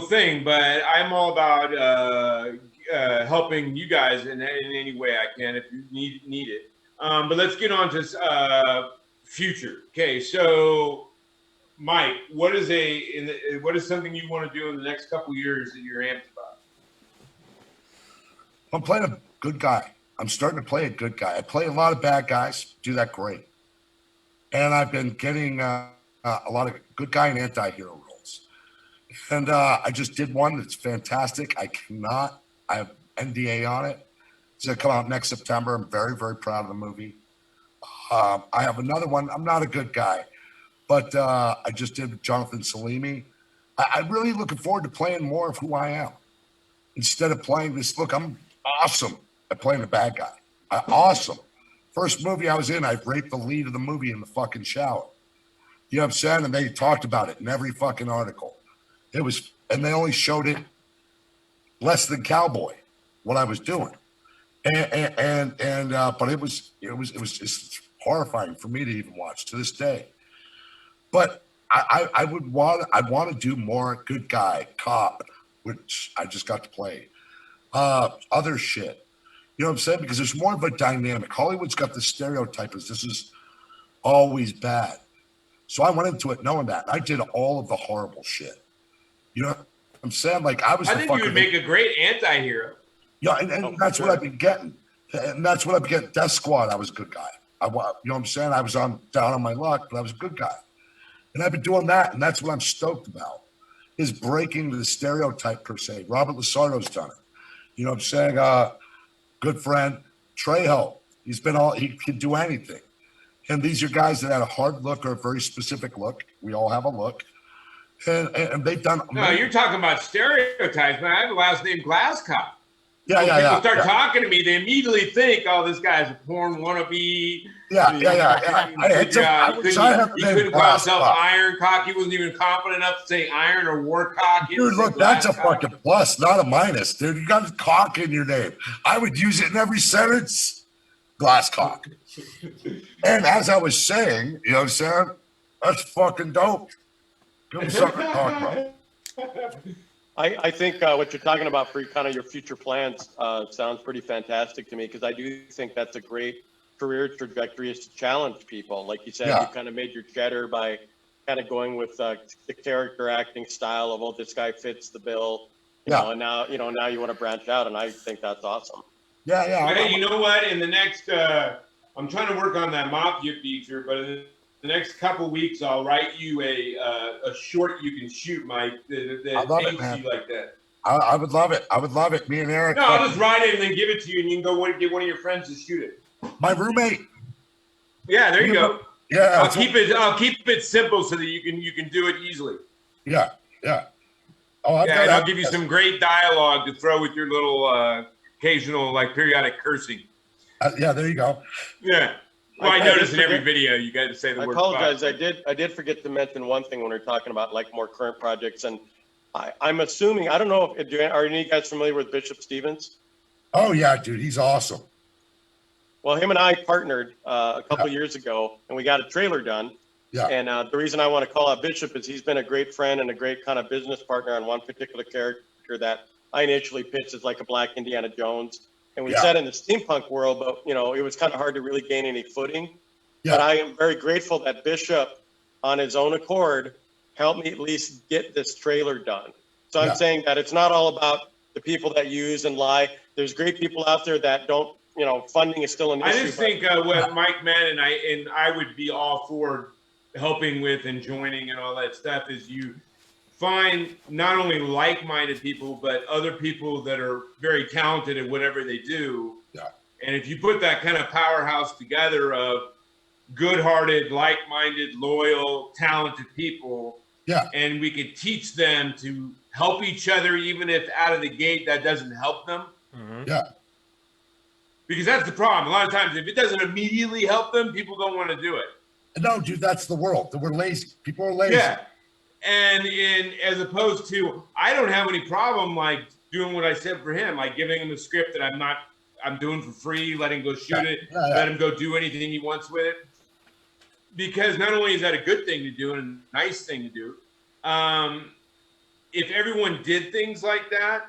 thing, but I'm all about helping you guys in any way I can if you need it. But let's get on to future. Okay, so Mike, what is something you want to do in the next couple years that you're amped about? I'm playing a good guy. I'm starting to play a good guy. I play a lot of bad guys, do that great, and I've been getting a lot of good guy and anti-hero roles. And I just did one that's fantastic. I have NDA on it. It's going to come out next September. I'm very, very proud of the movie. I have another one. I'm not a good guy, but I just did Jonathan Salimi. I'm really looking forward to playing more of who I am instead of playing this. Look, I'm awesome at playing the bad guy. Awesome. First movie I was in, I raped the lead of the movie in the fucking shower. You know what I'm saying? And they talked about it in every fucking article. And they only showed it less than Cowboy, what I was doing. But it was just horrifying for me to even watch to this day. But I'd want to do more good guy, cop, which I just got to play. Other shit. You know what I'm saying? Because there's more of a dynamic. Hollywood's got the stereotype as this is always bad. So I went into it knowing that. I did all of the horrible shit. You know what I'm saying? Like I think you would make a great anti-hero. Yeah, and that's what I've been getting. And that's what I've been getting. Death Squad, I was a good guy. You know what I'm saying? I was down on my luck, but I was a good guy. And I've been doing that, and that's what I'm stoked about, is breaking the stereotype per se. Robert Lasardo's done it. You know what I'm saying? Good friend. Trejo, he can do anything. And these are guys that had a hard look or a very specific look. We all have a look. And they've done. No, you're talking about stereotypes, man. I have a last name Glasscock. Yeah. People start talking to me, they immediately think, "Oh, this guy's a porn wannabe." Yeah. He couldn't call himself Ironcock. He wasn't even confident enough to say Iron or Warcock. Dude, look, that's a fucking plus, not a minus, dude. You got a cock in your name. I would use it in every sentence. Glasscock. And as I was saying, you know what I'm saying? That's fucking dope. Give me something to talk about. I think what you're talking about for kind of your future plans sounds pretty fantastic to me, because I do think that's a great career trajectory, is to challenge people. Like you said, you kind of made your cheddar by kind of going with the character acting style of, oh, this guy fits the bill, you know, and now you want to branch out, and I think that's awesome. Yeah. Hey, you know what? In the next, I'm trying to work on that Mafia feature, but in the next couple weeks, I'll write you a short you can shoot, Mike, that paints you like that. I would love it. I would love it. Me and Eric. No, I'll just write it and then give it to you, and you can go get one of your friends to shoot it. My roommate. Yeah, there you go. Yeah, I'll keep it simple so that you can do it easily. Yeah. Oh, and I'll give you some great dialogue to throw with your little occasional periodic cursing. Yeah, there you go. Yeah. Well, I noticed in every video you got to say the word. I apologize. I did forget to mention one thing when we're talking about more current projects, and I'm assuming, I don't know if are any of you guys familiar with Bishop Stevens? Oh yeah, dude, he's awesome. Well, him and I partnered a couple years ago, and we got a trailer done. Yeah. And the reason I want to call out Bishop is he's been a great friend and a great kind of business partner on one particular character that I initially pitched as like a Black Indiana Jones. And we set in the steampunk world, but it was kind of hard to really gain any footing. Yeah. But I am very grateful that Bishop, on his own accord, helped me at least get this trailer done. So I'm saying that it's not all about the people that use and lie. There's great people out there that don't. Funding is still an issue. I just think what Mike meant, and I would be all for helping with and joining and all that stuff, is you find not only like-minded people, but other people that are very talented at whatever they do. Yeah. And if you put that kind of powerhouse together of good-hearted, like-minded, loyal, talented people, and we could teach them to help each other, even if out of the gate that doesn't help them. Mm-hmm. Yeah. Because that's the problem. A lot of times, if it doesn't immediately help them, people don't want to do it. No, dude, that's the world. We're lazy. People are lazy. Yeah. And as opposed to, I don't have any problem doing what I said for him, giving him a script that I'm doing for free, letting him go shoot it, let him go do anything he wants with it. Because not only is that a good thing to do and a nice thing to do, if everyone did things like that,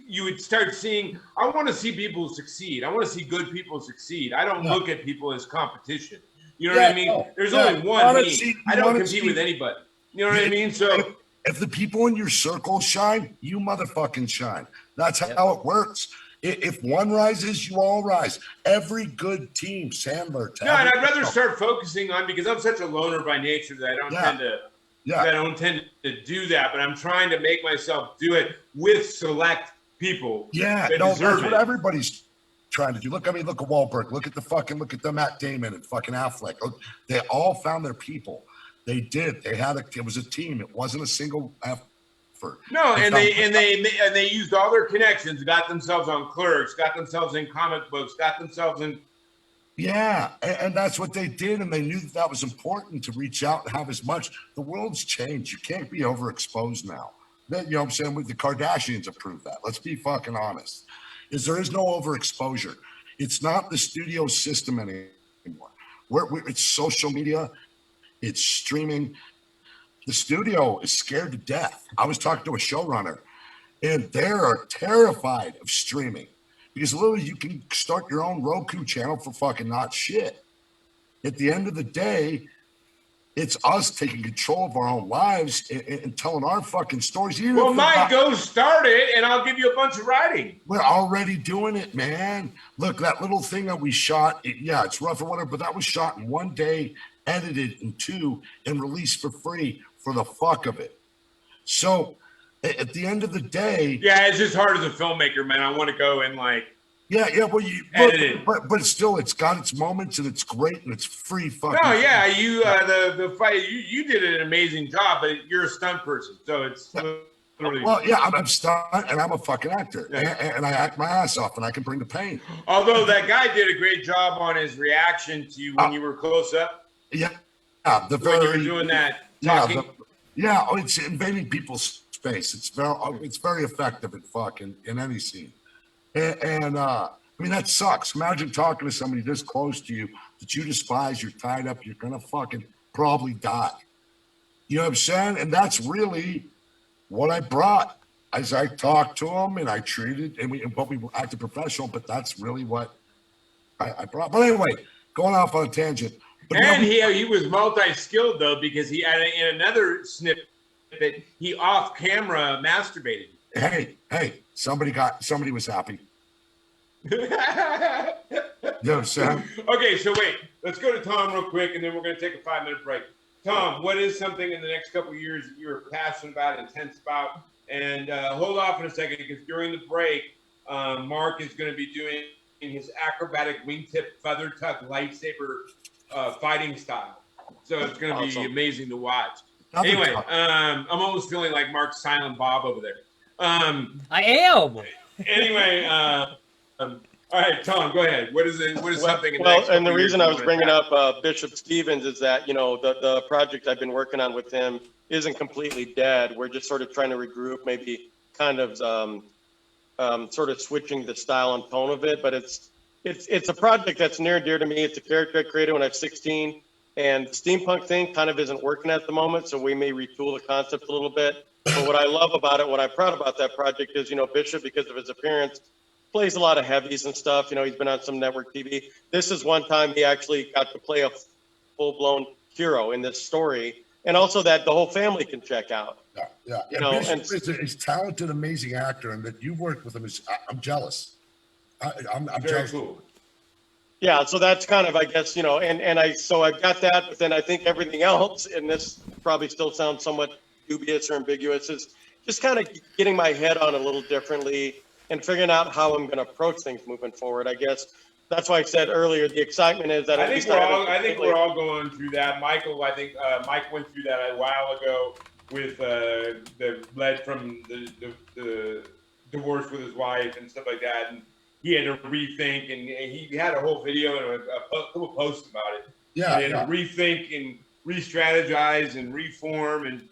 you would start seeing, I want to see people succeed. I want to see good people succeed. I don't look at people as competition. You know what I mean? No. There's only one me. I don't compete with anybody. You know what I mean? So if the people in your circle shine, you motherfucking shine. That's how it works. If one rises, you all rise. Every good team, Sandler. And I'd rather start focusing on, because I'm such a loner by nature that I don't tend to. I don't tend to do that, but I'm trying to make myself do it with select people. Yeah, that's what everybody's trying to do. Look at Wahlberg. Look at the Matt Damon and fucking Affleck. They all found their people. They did. It was a team. It wasn't a single effort. No, they used all their connections, got themselves on Clerks, got themselves in comic books, got themselves in. Yeah, and that's what they did, and they knew that was important to reach out and have as much. The world's changed. You can't be overexposed now. You know what I'm saying? With the Kardashians approved that. Let's be fucking honest. There is no overexposure. It's not the studio system anymore. It's social media. It's streaming. The studio is scared to death. I was talking to a showrunner, and they are terrified of streaming because literally you can start your own Roku channel for fucking not shit. At the end of the day, it's us taking control of our own lives and telling our fucking stories. Well, Mike, go start it, and I'll give you a bunch of writing. We're already doing it, man. Look, that little thing that we shot, it's rough or whatever, but that was shot in 1 day, edited in 2, and released for free for the fuck of it. So at the end of the day... Yeah, it's just hard as a filmmaker, man. I want to go and but still, it's got its moments and it's great and it's free fucking. No, yeah, the fight, you did an amazing job, but you're a stunt person, so it's literally. Well, yeah, I'm a stunt and I'm a fucking actor, and I act my ass off and I can bring the pain. Although that guy did a great job on his reaction to you when you were close up. Yeah, when you were doing that talking. It's invading people's space. It's very effective in any scene. And I mean, that sucks. Imagine talking to somebody this close to you that you despise, you're tied up, you're going to fucking probably die. You know what I'm saying? And that's really what I brought. As I talked to him and I treated, and we acted professional, but that's really what I brought. But anyway, going off on a tangent. And he was multi-skilled, though, because he had in another snippet, he off-camera masturbated. Hey, somebody was happy. You know what I'm saying? Okay, so wait. Let's go to Tom real quick, and then we're going to take a 5-minute break. Tom, what is something in the next couple of years that you're passionate about, intense about, And hold off in a second because during the break, Mark is going to be doing his acrobatic wingtip feather tuck lightsaber fighting style. So it's going to be amazing to watch. Anyway, I'm almost feeling like Mark's Silent Bob over there. I am. Anyway, all right, Tom, go ahead. What is it? What is something? Well, and the reason I was bringing up Bishop Stevens is that, you know, the project I've been working on with him isn't completely dead. We're just sort of trying to regroup, maybe kind of sort of switching the style and tone of it. But it's a project that's near and dear to me. It's a character I created when I was 16, and the steampunk thing kind of isn't working at the moment, so we may retool the concept a little bit. But what I love about it, what I'm proud about that project is, you know, Bishop, because of his appearance, plays a lot of heavies and stuff. You know, he's been on some network TV. This is one time he actually got to play a full-blown hero in this story, and also that the whole family can check out. Yeah. You know, Bishop is a talented, amazing actor, and that you worked with him I'm jealous. I'm Very jealous. cool. Yeah, so that's kind of, I guess, you know, and I've got that, but then I think everything else, and this probably still sounds somewhat dubious or ambiguous, is just kind of getting my head on a little differently and figuring out how I'm going to approach things moving forward. I guess that's why I said earlier, the excitement is that I think we're all going through that. Michael, I think Mike went through that a while ago with the led from the divorce with his wife and stuff like that, and he had to rethink, and he had a whole video and a couple posts about it. Yeah, he had to rethink and re-strategize and reform, and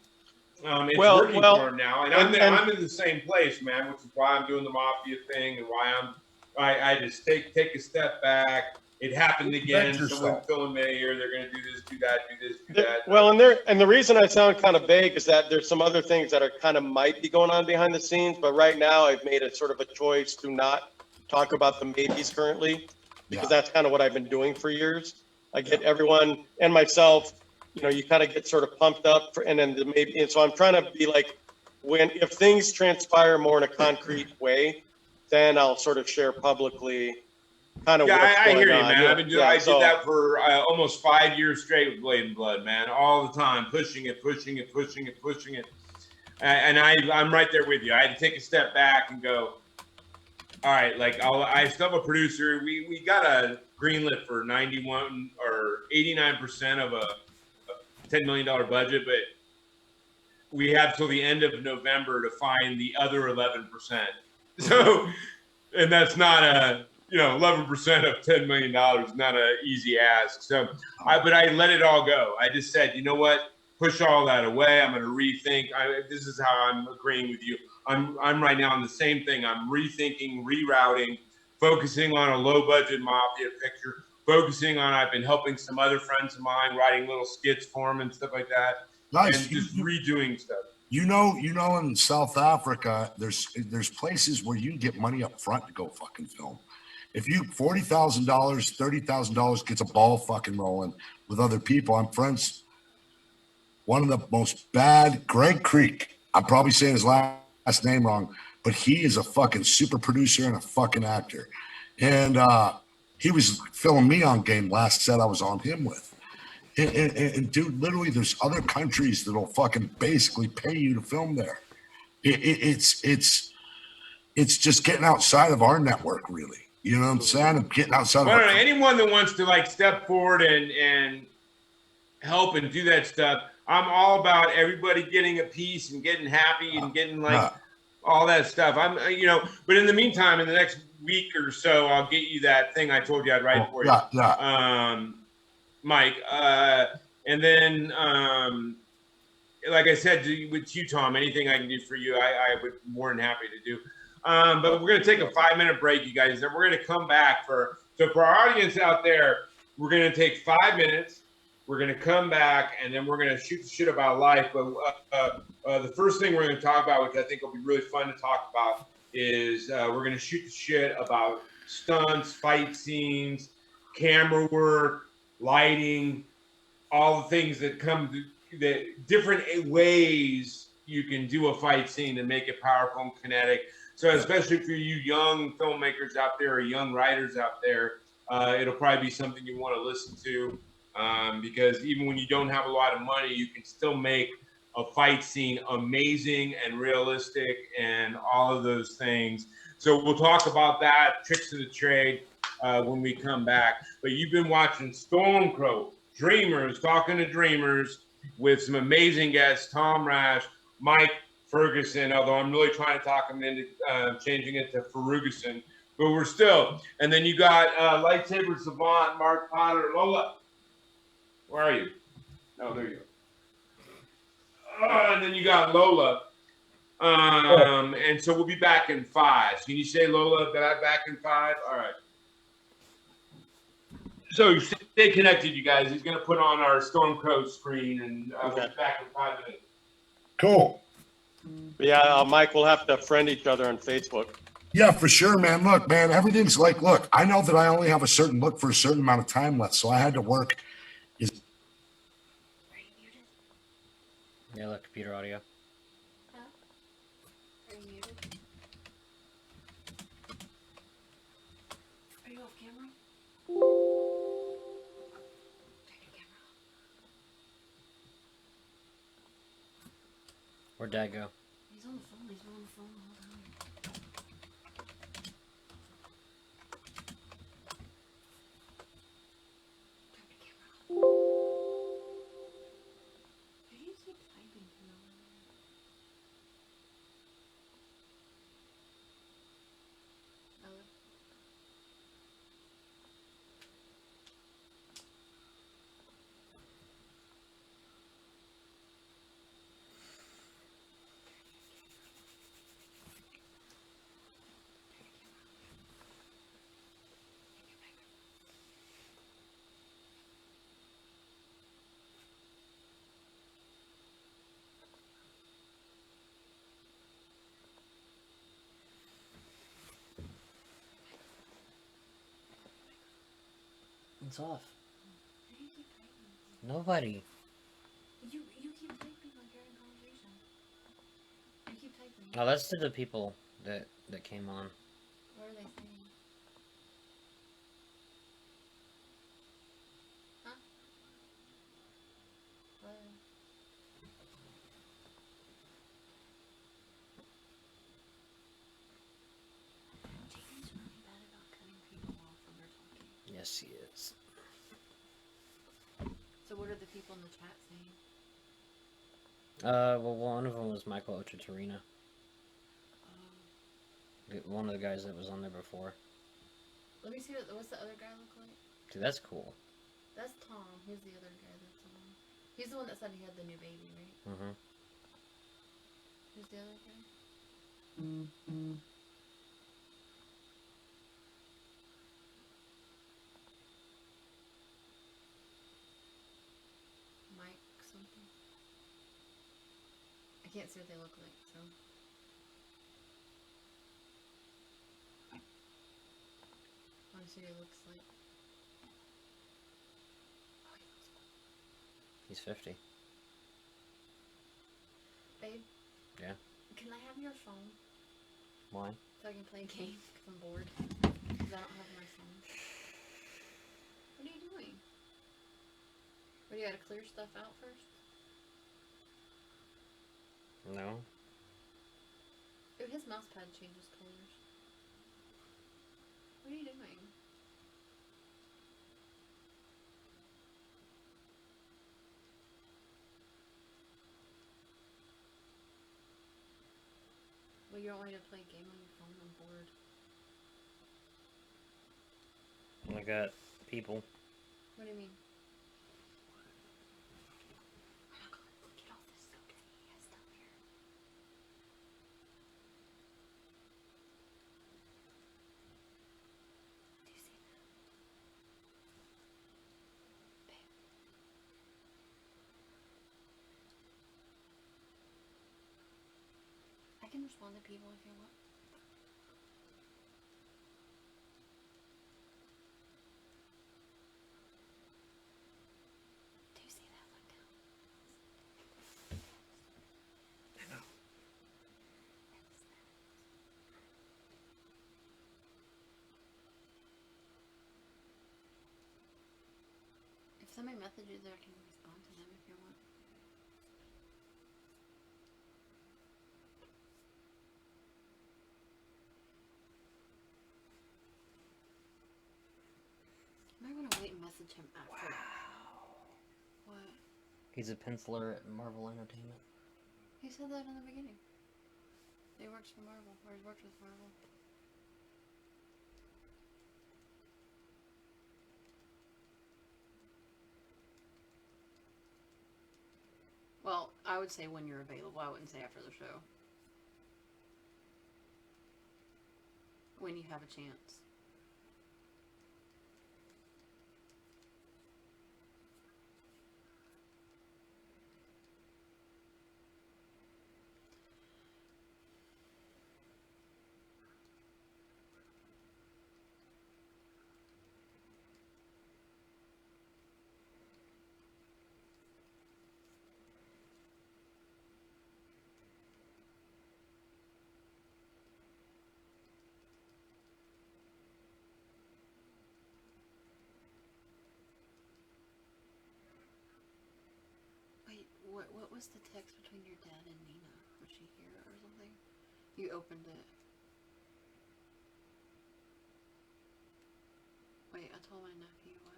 it's working for him now. And I'm in the same place, man, which is why I'm doing the mafia thing and why I just take a step back. It happened again. Someone filling me here. They're going to do this, do that, do this, do that. Well, and the reason I sound kind of vague is that there's some other things that are kind of might be going on behind the scenes, but right now I've made a sort of a choice to not talk about the maybes currently, because that's kind of what I've been doing for years. I get everyone and myself, you know, you kind of get sort of pumped up and then the maybe, and so I'm trying to be like, if things transpire more in a concrete way, then I'll sort of share publicly kind of what's going on. I hear you, man. I did that for almost 5 years straight with Blade and Blood, man, all the time, pushing it. And I'm right there with you. I had to take a step back and go, all right, like I still have a producer. We got a greenlit for 91 or 89% of a $10 million budget, but we have till the end of November to find the other 11%. So, and that's not 11% of $10 million is not an easy ask. So, but I let it all go. I just said, you know what? Push all that away. I'm going to rethink. This is how I'm agreeing with you. I'm right now on the same thing. I'm rethinking, rerouting, focusing on a low budget mafia picture, focusing on, I've been helping some other friends of mine, writing little skits for them and stuff like that. Nice. And just redoing stuff. You know, in South Africa, there's places where you can get money up front to go fucking film. If you $40,000, $30,000 gets a ball fucking rolling with other people. I'm friends. One of the most bad, Greg Creek. I'm probably saying his last name wrong, but he is a fucking super producer and a fucking actor. And he was filming me on game last set I was on him with. And dude, literally, there's other countries that'll fucking basically pay you to film there. It's just getting outside of our network, really. You know what I'm saying? I'm getting outside of anyone that wants to like step forward and help and do that stuff. I'm all about everybody getting a piece and getting happy and getting like all that stuff. But in the meantime, in the next week or so, I'll get you that thing I told you I'd write for you. Mike. And then, like I said, with you, Tom, anything I can do for you, I would be more than happy to do. But we're going to take a 5-minute break, you guys, and we're going to come back for our audience out there, we're going to take 5 minutes. We're going to come back, and then we're going to shoot the shit about life. But the first thing we're going to talk about, which I think will be really fun to talk about, is we're going to shoot the shit about stunts, fight scenes, camera work, lighting, all the things that come to the different ways you can do a fight scene and make it powerful and kinetic. So especially for you young filmmakers out there or young writers out there, it'll probably be something you want to listen to. Because even when you don't have a lot of money, you can still make a fight scene amazing and realistic and all of those things. So we'll talk about that, tricks of the trade, when we come back. But you've been watching Stormcrow, Dreamers, talking to Dreamers with some amazing guests, Tom Rasch, Mike Ferguson, although I'm really trying to talk him into changing it to Ferguson, but we're still. And then you got Lightsaber Savant, Mark Potter, Lola. Where are you? Oh, there you go. And then you got Lola. And so we'll be back in 5. Can you say, Lola, back in 5? All right. So stay connected, you guys. He's going to put on our Stormcrow screen, and we'll be back in 5 minutes. Cool. Yeah, Mike, we'll have to friend each other on Facebook. Yeah, for sure, man. Look, man, everything's like, look, I know that I only have a certain look for a certain amount of time left, so I had to work. Yeah, look, computer audio. Huh? Are you muted? Are you off camera? Turn your camera off. Where'd Dad go? He's on the phone. He's been on the phone the whole time. Turn your camera off. Why do you keep typing to no one? Ella? It's off. Why do you keep typing? Nobody. You keep typing like you're in conversation. You keep typing. Oh, that's to the people that came on. What are they saying? Huh? What? Jason's really bad about cutting people off when they're talking. Yes, he is. So what are the people in the chat saying? Well, one of them was Michael Ochatarina. One of the guys that was on there before. Let me see what's the other guy look like? Dude, that's cool. That's Tom. Who's the other guy that's on? He's the one that said he had the new baby, right? Mm-hmm. Who's the other guy? Mike something. I can't see what they look like, so. I want to see what he looks like. Oh, he looks cool. He's 50. Babe? Yeah? Can I have your phone Why? so I can play a game? Because I'm bored. Because I don't have my phone. What are you doing? What, do you gotta clear stuff out first? No. Dude, his mouse pad changes colors. What are you doing? Well, you don't want me to play a game on your phone? I'm bored. I got people. What do you mean? Look at all this stuff that he has down here. Do you see that? Babe. I can respond to people if you want. Do you see that? Look down. I know. If somebody messages there, I can respond to them if you want. message him after. What? He's a penciler at Marvel Entertainment. He said that in the beginning. He works for Marvel, or he worked with Marvel. Well, I would say when you're available. I wouldn't say after the show. When you have a chance. What was the text between your dad and Nina? Was she here or something? You opened it. Wait, I told my nephew what?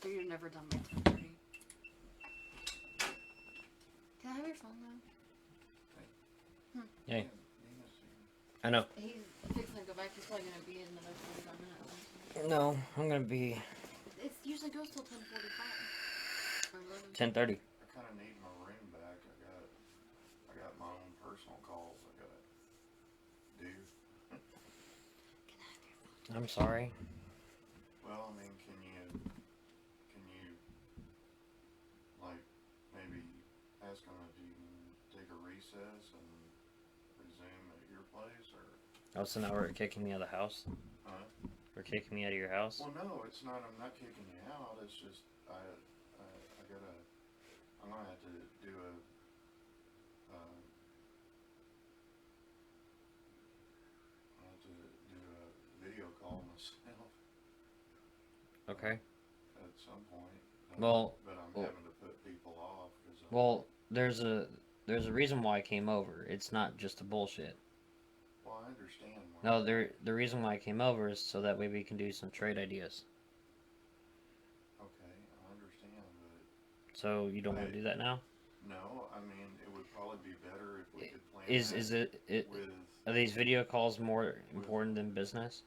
So you're never done by 10:30. Can I have your phone now? Hey. I know. He's fixing to go back. He's probably gonna be in another 45 minutes. No, I'm gonna be It usually goes till 10:45 or 11. 10:30. I kind of need my ring back. I got my own personal calls I gotta do. Can I have your phone? I'm sorry. Well, I mean, can you like maybe ask them if you can take a recess and resume at your place, or? Oh, so now we're kicking me out of the house? Huh? We're kicking me out of your house? Well, no, it's not. I'm not kicking you out. It's just I'm gonna have to do a. I have to do a video call myself Okay. at some point. Well, but I'm well- having to put people off because. Well, there's a reason why I came over. It's not just a bullshit. Well, I understand. No, the reason why I came over is so that way we can do some trade ideas. Okay, I understand, but So you don't want to do that now? no, I mean it would probably be better if we could plan. Is that it with are these video calls more important than business?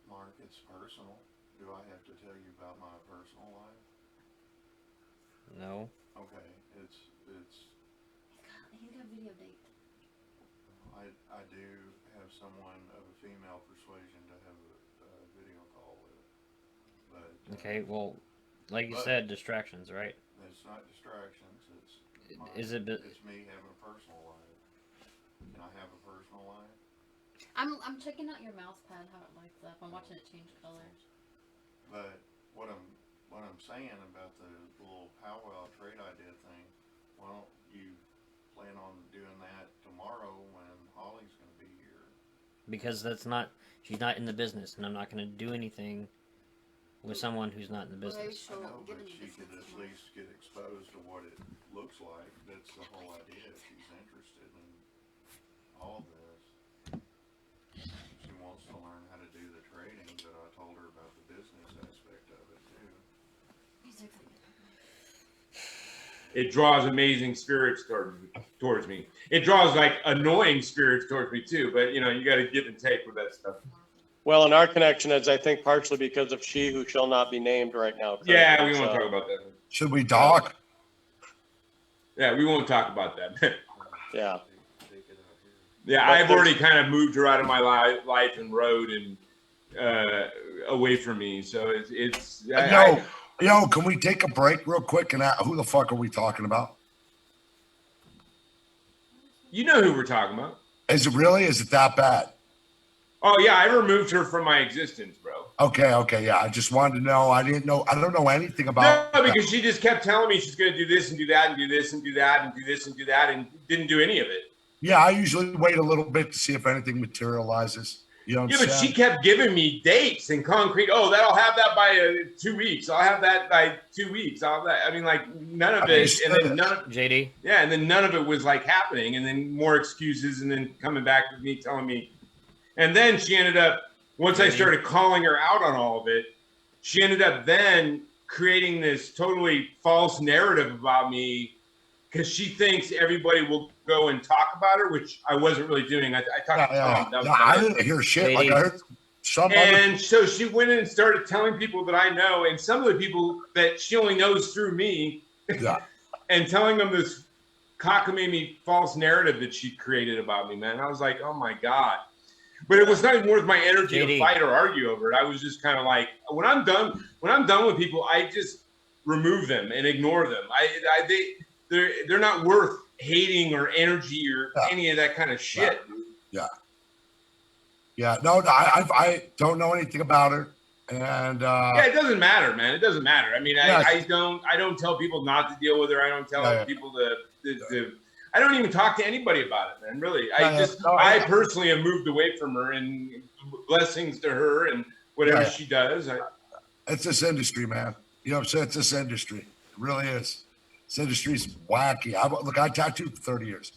Mark? It's personal. Do I have to tell you about my personal life? No. Okay, it's. He's got a video date. I do have someone of a female persuasion to have a video call with, but Okay. Well, like you But- said, distractions, right? it's not distractions. It's Is it? It's me having a personal life. Can I have a personal life? I'm checking out your mouse pad, how it lights up. I'm watching it change colors. But what I'm saying about the little powwow trade idea thing, why don't you plan on doing that tomorrow when Holly's going to be here? Because she's not in the business, and I'm not going to do anything with someone who's not in the Well, maybe business. I she'll know, get but into she business could at tomorrow. least get exposed to what it looks like. That's the whole idea. If she's interested in all this, she wants to learn how to do the trading, but I told her about the business aspect of it too. He's excited. It draws amazing spirits towards me. It draws like annoying spirits towards me too. But you know, you got to give and take with that stuff. Well, and our connection is, I think, partially because of she who shall not be named right now. Yeah, currently, we won't so- talk about that. Should we talk? Yeah, we won't talk about that. Yeah. Take it out here. Yeah, But I've already kind of moved her out of my life and road and away from me. So it's Yo, can we take a break real quick? And who the fuck are we talking about? you know who we're talking about. Is it that bad? Oh yeah, I removed her from my existence, bro. Okay, yeah. I just wanted to know. I don't know anything about. No, because she just kept telling me she's going to do this and do that and do this and do that and do this and do that and didn't do any of it. Yeah, I usually wait a little bit to see if anything materializes. You know what Yeah, I'm but saying? she kept giving me dates and concrete. Oh, I'll have that by 2 weeks. I'll have that by 2 weeks. I'll have that. I mean, like none of it, and then none of JD. yeah, and then none of it was like happening, and then more excuses, and then coming back with me telling me, and then she ended up once I started calling her out on all of it, she ended up then creating this totally false narrative about me because she thinks everybody will go and talk about her, which I wasn't really doing. I talked to Tom. That was I didn't hear shit. Like I heard some and so she went in and started telling people that I know, and some of the people that she only knows through me, and telling them this cockamamie false narrative that she created about me, man. I was like, oh my God. But it was not even worth my energy to fight or argue over it. I was just kind of like, when I'm done with people, I just remove them and ignore them. They're not worth hating or energy or any of that kind of shit. No, I don't know anything about her, and it doesn't matter, man. It doesn't matter. I mean, I don't tell people not to deal with her. I don't tell people to. I don't even talk to anybody about it, man. Really, I personally have moved away from her, and blessings to her and whatever she does. It's this industry, man. You know what I'm saying? It's this industry. It really is. This industry's wacky. I tattooed for 30 years.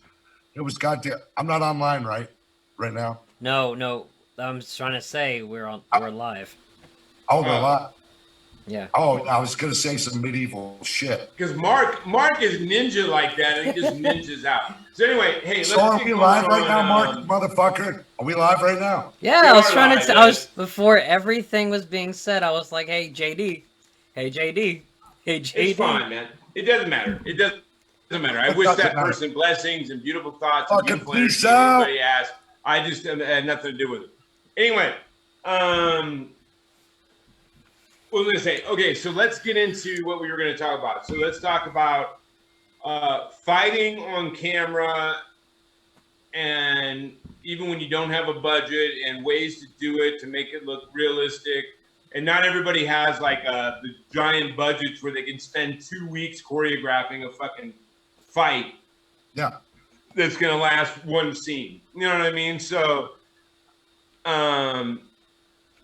It was goddamn. I'm not online right now. No. I'm just trying to say we're live. Oh, we're live. Yeah. Oh, I was gonna say some medieval shit. Because Mark is ninja like that, and he just ninjas out. So anyway, hey, let's are we live right now, Mark, motherfucker? Are we live right now? Yeah, I was trying to. I was before everything was being said. I was like, "Hey, JD, hey, JD, hey, JD." It's fine, man. It doesn't matter. It doesn't matter. I wish that person blessings and beautiful thoughts and beautiful energy. Everybody asked. I just had nothing to do with it. Anyway, what was I going to say? Okay, so let's get into what we were going to talk about. So let's talk about fighting on camera, and even when you don't have a budget, and ways to do it to make it look realistic. And not everybody has like the giant budgets where they can spend 2 weeks choreographing a fucking fight. Yeah. That's going to last one scene. You know what I mean? So, and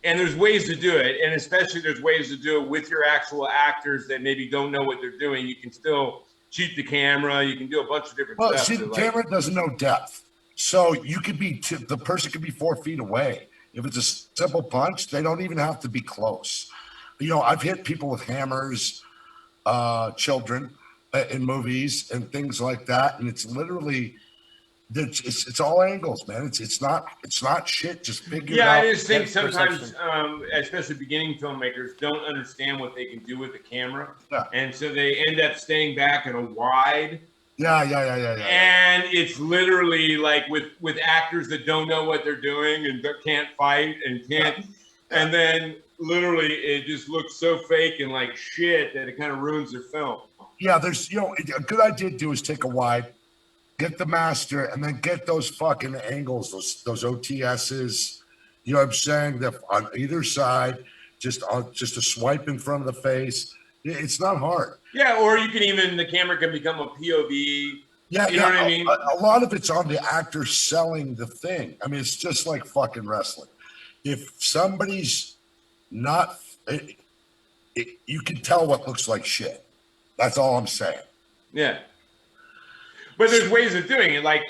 there's ways to do it. And especially there's ways to do it with your actual actors that maybe don't know what they're doing. You can still cheat the camera. You can do a bunch of different stuff. Well, see, the camera doesn't know depth. So you could be, the person could be 4 feet away. If it's a simple punch, they don't even have to be close. You know, I've hit people with hammers, children in movies and things like that. And it's literally, it's all angles, man. It's not shit. Just figure it out. Yeah, I just think sometimes, especially beginning filmmakers, don't understand what they can do with the camera. Yeah. And so they end up staying back in a wide. Yeah. And it's literally like with actors that don't know what they're doing and can't fight and can't, and then literally it just looks so fake and like shit that it kind of ruins their film. Yeah, there's, a good idea to do is take a wide, get the master, and then get those fucking angles, those OTSs. You know what I'm saying? That on either side, just a swipe in front of the face. It's not hard. Yeah, or you can even, the camera can become a POV. Yeah, you know what I mean? A lot of it's on the actor selling the thing. I mean, it's just like fucking wrestling. If somebody's not, you can tell what looks like shit. That's all I'm saying. Yeah. But there's ways of doing it. Like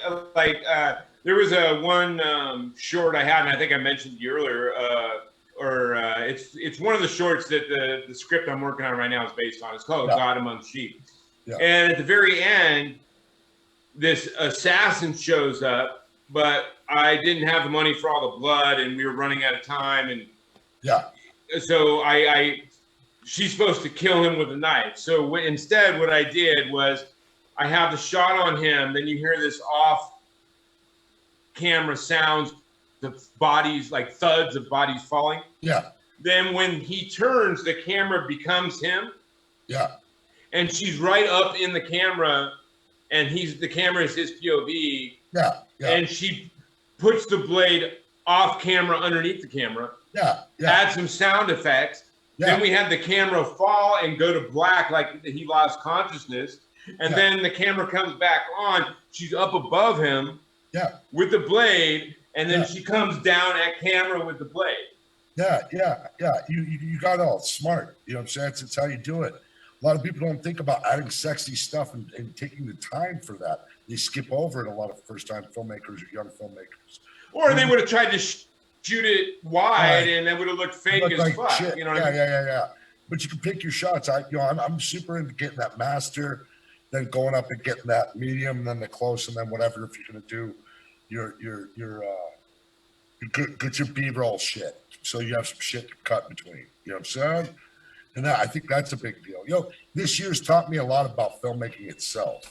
there was one short I had, and I think I mentioned you earlier, it's one of the shorts that the script I'm working on right now is based on. It's called God Among Sheep. Yeah. And at the very end, this assassin shows up, but I didn't have the money for all the blood, and we were running out of time. And so she's supposed to kill him with a knife. So instead, what I did was I have the shot on him. Then you hear this off-camera sounds of bodies, like thuds of bodies falling. Yeah. Then when he turns, the camera becomes him. Yeah. And she's right up in the camera, and the camera is his POV. Yeah. And she puts the blade off camera underneath the camera. Yeah. Add some sound effects. Yeah. Then we had the camera fall and go to black, like he lost consciousness. And then the camera comes back on. She's up above him with the blade, and then she comes down at camera with the blade. Yeah. You got all smart. You know what I'm saying? That's how you do it. A lot of people don't think about adding sexy stuff and taking the time for that. They skip over it, a lot of first-time filmmakers or young filmmakers. Or they would have tried to shoot it wide, and that would have looked fake as like fuck. Shit. You know what I mean? Yeah. But you can pick your shots. I'm super into getting that master, then going up and getting that medium, then the close, and then whatever. If you're gonna do your good your B-roll shit, so you have some shit to cut between. You know what I'm saying? And I think that's a big deal. This year's taught me a lot about filmmaking itself,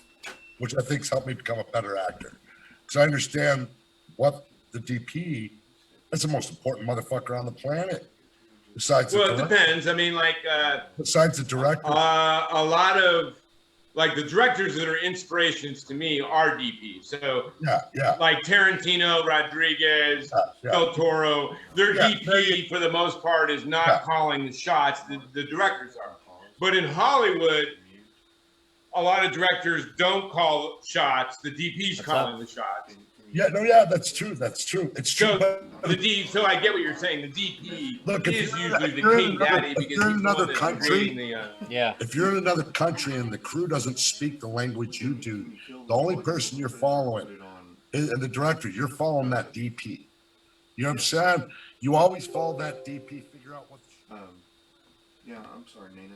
which I think's helped me become a better actor. Because I understand what the DP, that's the most important motherfucker on the planet. Besides the Well, it depends. I mean, like, besides the director. a lot of, like, the directors that are inspirations to me are DPs. So, Yeah. like Tarantino, Rodriguez, Del Toro, their DP for the most part is not calling the shots. The directors are. But in Hollywood, a lot of directors don't call shots. The DP's calling the shots. That's true. It's true. So I get what you're saying. The DP is usually the king daddy because he's in another the one that's country, creating the. If you're in another country and the crew doesn't speak the language you do, the only person you're following and the director, you're following that DP. You know what I'm saying? You always follow that DP. Figure out what. Yeah, I'm sorry, Nina.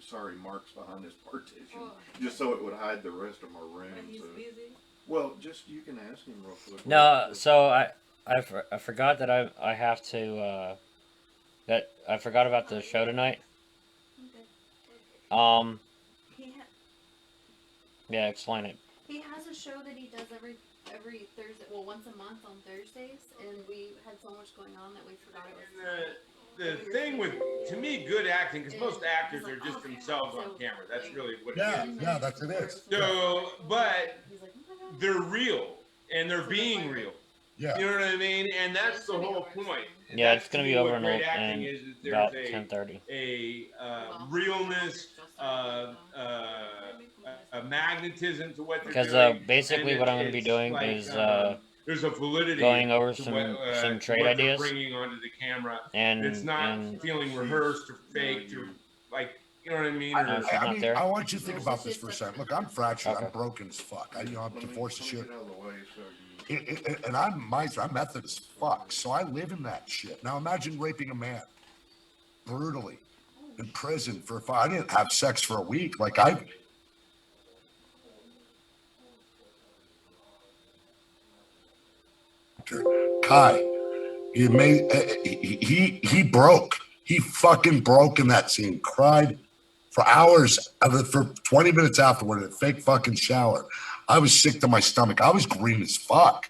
Sorry, Mark's behind this partition, just so it would hide the rest of my room. Well, just you can ask him real quick. No, so I forgot that I have to that I forgot about the show tonight. Yeah, explain it. He has a show that he does every Thursday, well, once a month on Thursdays, and we had so much going on that we forgot it was. The thing with, to me, good acting, because most actors are just themselves on camera. That's really what it is. Yeah, that's it is. So, but they're real, and they're being real. Yeah. You know what I mean? And that's the whole point. Yeah, That's it's gonna to be me over what in great acting is there's about a 10:30. Realness, a magnetism to what they're Because doing. basically and what I'm going to be it's doing like, is there's a validity going over to some what, trade what ideas, they're bringing onto the camera. and It's not feeling rehearsed or faked or like, you know what I mean? No, she's not there. I want you to think about this for a second. Look, I'm fractured. I'm broken as fuck. I'm divorced as shit. And I'm method as fuck. So I live in that shit. Now imagine raping a man brutally in prison for I didn't have sex for a week. Like Kai, he broke. He fucking broke in that scene. Cried for hours, for 20 minutes afterward in a fake fucking shower. I was sick to my stomach. I was green as fuck.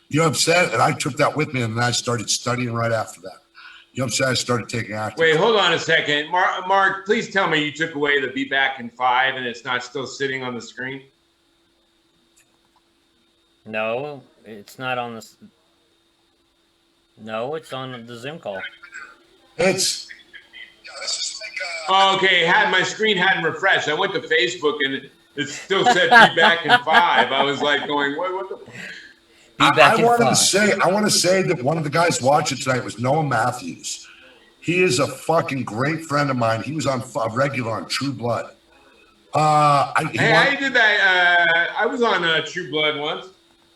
You know what I'm saying? And I took that with me, and then I started studying right after that. You know what I'm saying? I started taking acting. Wait, hold on a second. Mark, please tell me you took away the Be Back in 5 and it's not still sitting on the screen? No, it's not on the. No, it's on the Zoom call. It's. Oh, okay, my screen hadn't refreshed. I went to Facebook and it still said Be Back in 5. I was like going, what the? I want to say that one of the guys watching tonight was Noah Matthews. He is a fucking great friend of mine. He was on regular on True Blood. I did that. I was on True Blood once.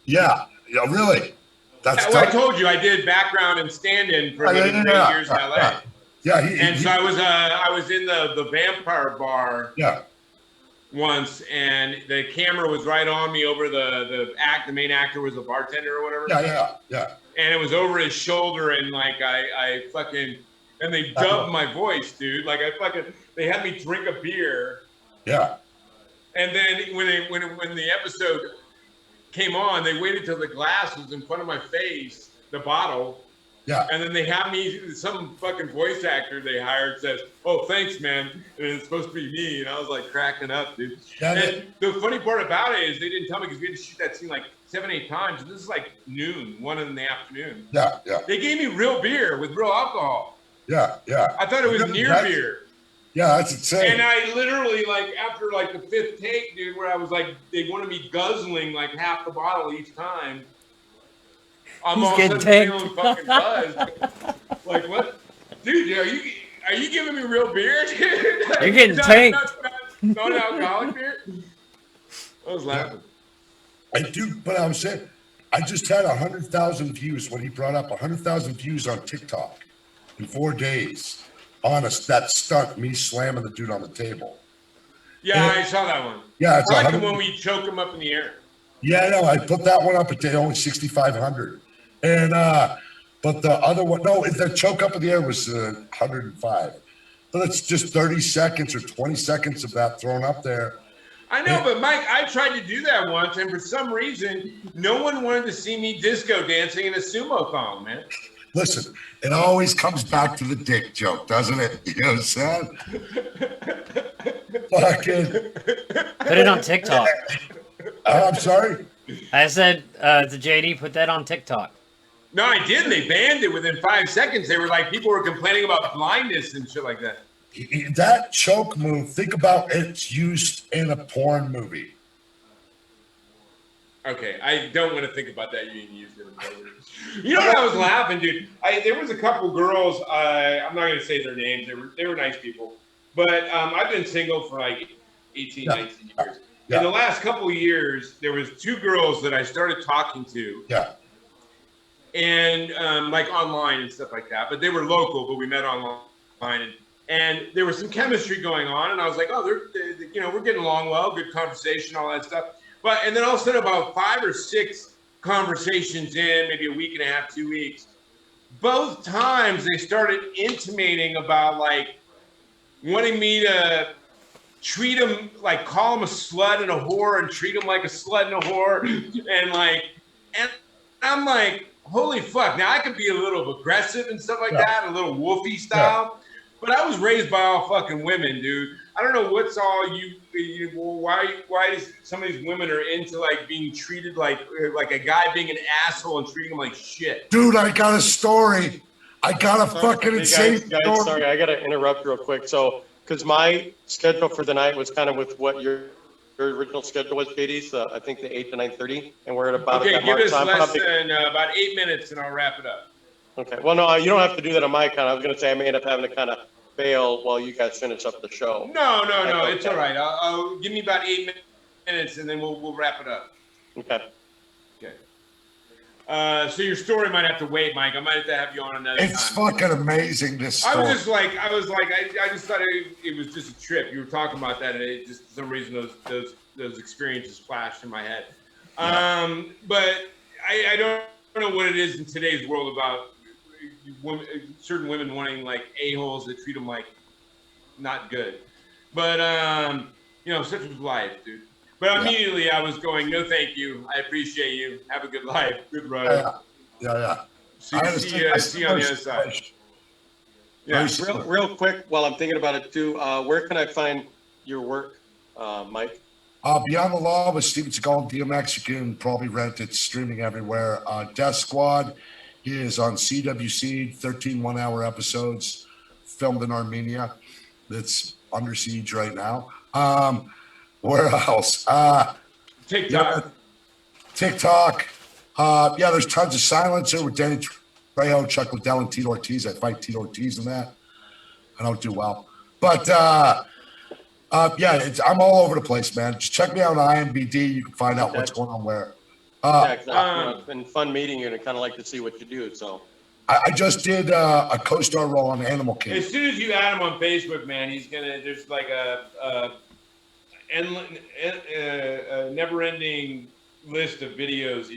Yeah, really. I told you I did background and stand-in for 8 years in LA. Yeah, so I was in the vampire bar. Yeah. Once, and the camera was right on me over the main actor was a bartender or whatever. Yeah. And it was over his shoulder, and like I fucking, and they dubbed my voice, dude. Like they had me drink a beer. Yeah. And then when the episode came on, they waited till the glass was in front of my face, the bottle. Yeah. And then they have me, some fucking voice actor they hired says, "Oh, thanks, man." And it's supposed to be me. And I was like cracking up, dude. And the funny part about it is they didn't tell me because we had to shoot that scene like 7-8 times. And this is like noon, 1 in the afternoon. Yeah. They gave me real beer with real alcohol. Yeah. I thought it was near beer. Yeah, that's insane. And I literally, like, after like the 5th take, dude, where I was like, they wanted me guzzling like half the bottle each time. I'm He's all getting sudden feeling tanked. fucking buzzed. Like, what? Dude, are you giving me real beer, dude? You're getting tanked. Non-alcoholic beer? I was laughing. I do, but I'm saying, I just had 100,000 views when he brought up 100,000 views on TikTok in 4 days. Honest, that stunt, me slamming the dude on the table. Yeah, And- I saw that one. Yeah, it's I like the 100 one we choke him up in the air. Yeah, no, I put that one up at only 6,500. And, but the other one, no, the choke up in the air was 105. But it's just 30 seconds or 20 seconds of that thrown up there. I know, but Mike, I tried to do that once, and for some reason, no one wanted to see me disco dancing in a sumo thong, man. Listen, it always comes back to the dick joke, doesn't it? You know what I'm saying? Fucking. Put it on TikTok. I'm sorry? I said to JD, put that on TikTok. No, I didn't. They banned it within 5 seconds. They were like, people were complaining about blindness and shit like that. That choke move, think about it's used in a porn movie. Okay, I don't want to think about that being used in a movie. You know what I was laughing, dude? There was a couple girls. I'm not going to say their names. They were nice people. But I've been single for like 18, 19 years. Yeah. In the last couple of years, there was 2 girls that I started talking to. Yeah. And like online and stuff like that. But they were local, but we met online. And there was some chemistry going on. And I was like, oh, they're we're getting along well, good conversation, all that stuff. And then all of a sudden, about 5 or 6 conversations in, maybe a week and a half, 2 weeks, both times they started intimating about like wanting me to treat them, like call them a slut and a whore and treat them like a slut and a whore. And I'm like, holy fuck. Now I could be a little aggressive and stuff like that, a little wolfy style. But I was raised by all fucking women, dude. I don't know what's all why is some of these women are into like being treated like a guy being an asshole and treating them like shit. Dude, I got a story. I got a fucking insane story. Sorry, I got to interrupt real quick. So, because my schedule for the night was kind of with what your original schedule was, JD. So I think the 8 to 9:30, and we're at about okay. that Give mark. us So less than about 8 minutes, and I'll wrap it up. Okay. Well, no, you don't have to do that on my account. I was going to say I may end up having to kind of bail while you guys finish up the show. No, it's all right. I'll give me about 8 minutes, and then we'll wrap it up. Okay. So your story might have to wait, Mike. I might have to have you on another time. It's fucking amazing, this story. I just thought it was just a trip. You were talking about that, and it just for some reason those experiences flashed in my head. But I don't know what it is in today's world about certain women wanting like a-holes that treat them like not good. But such was life, dude. But immediately I was going, no, thank you. I appreciate you. Have a good life. Good run. Yeah. See you on the other side. Yeah. Real quick, while I'm thinking about it too, where can I find your work, Mike? Beyond the Law with Steven Seagal and DMX. You can probably rent it, streaming everywhere. Death Squad is on CWC, 13 one-hour episodes, filmed in Armenia. That's under siege right now. Where else? TikTok. TikTok. There's tons of Silencer with Danny Trejo, Chuck Liddell, and Tito Ortiz. I fight Tito Ortiz in that. I don't do well. But, I'm all over the place, man. Just check me out on IMBD. You can find out what's going on where. Exactly. It's been fun meeting you, and I kind of like to see what you do. So I just did a co-star role on Animal Kingdom. As soon as you add him on Facebook, man, there's like a never-ending list of videos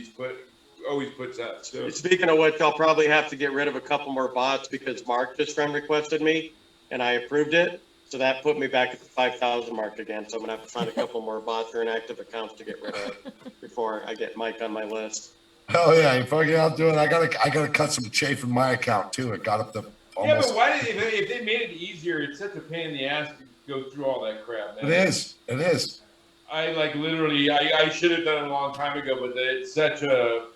always puts up. So speaking of which, I'll probably have to get rid of a couple more bots because Mark just friend requested me, and I approved it. So that put me back at the 5,000 mark again. So I'm gonna have to find a couple more bots or inactive accounts to get rid of before I get Mike on my list. Oh yeah, you fucking out doing. I gotta cut some chafe in my account too. It got up to almost. Yeah, but why if they made it easier? It's such a pain in the ass to go through all that crap, man. It is. I literally, I should have done it a long time ago, but it's such a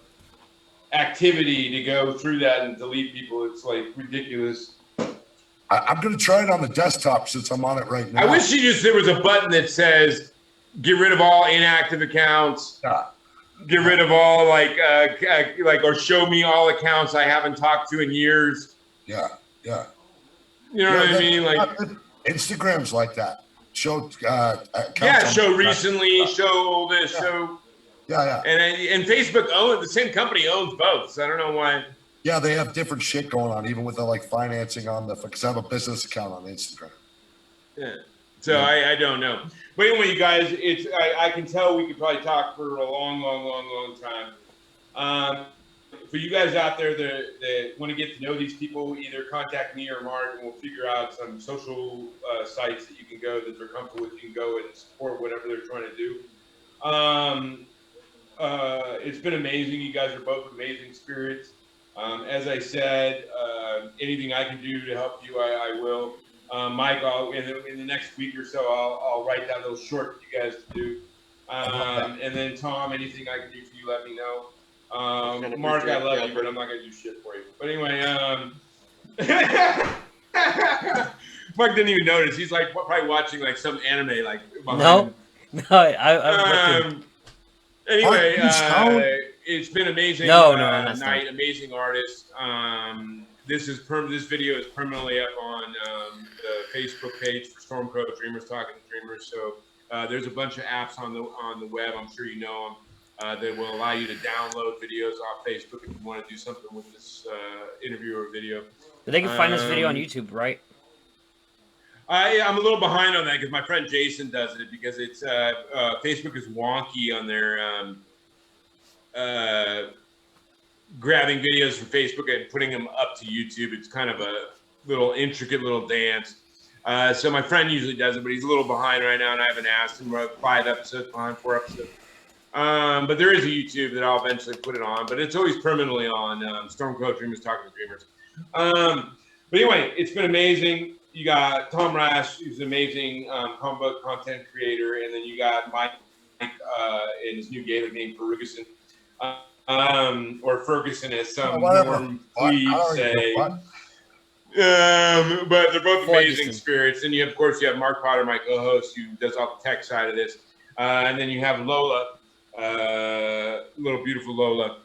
activity to go through that and delete people. It's like ridiculous. I'm going to try it on the desktop since I'm on it right now. I wish there was a button that says get rid of all inactive accounts. Yeah. get rid of all like or show me all accounts I haven't talked to in years. Yeah. You know what I mean? Like Instagram's like that. Show show recently, show this, show. Yeah. And Facebook the same company owns both, so I don't know why. Yeah, they have different shit going on, even with the like financing on because I have a business account on Instagram. Yeah. So I don't know. But anyway, you guys, I can tell we could probably talk for a long time. For you guys out there that want to get to know these people, either contact me or Mark, and we'll figure out some social sites that you can go that they're comfortable with. You can go and support whatever they're trying to do. It's been amazing. You guys are both amazing spirits. As I said, anything I can do to help you, I will. Mike, in the next week or so, I'll write down those short for you guys to do. And then Tom, anything I can do for you, let me know. Mark, I love you, but I'm not gonna do shit for you. But anyway, Mark didn't even notice. He's like probably watching like some anime, like No, I Anyway, it's been amazing. Night, amazing artist. This video is permanently up on the Facebook page for Stormcrow Dreamers Talking to Dreamers. So there's a bunch of apps on the web. I'm sure you know them. That will allow you to download videos off Facebook if you want to do something with this interview or video. But they can find this video on YouTube, right? I'm a little behind on that because my friend Jason does it because it's Facebook is wonky on their grabbing videos from Facebook and putting them up to YouTube. It's kind of a little intricate little dance. So my friend usually does it, but he's a little behind right now, and I haven't asked him. We're 5 episodes behind, 4 episodes. But there is a YouTube that I'll eventually put it on, but it's always permanently on Stormcrow Dreamers Talking to Dreamers. But anyway, it's been amazing. You got Tom Rasch, who's an amazing comic book content creator, and then you got Mike and his new gator named Ferguson, or Ferguson as some norm plebes say. But they're both amazing spirits. And of course, you have Mark Potter, my co-host, who does all the tech side of this. And then you have Lola, little beautiful Lola.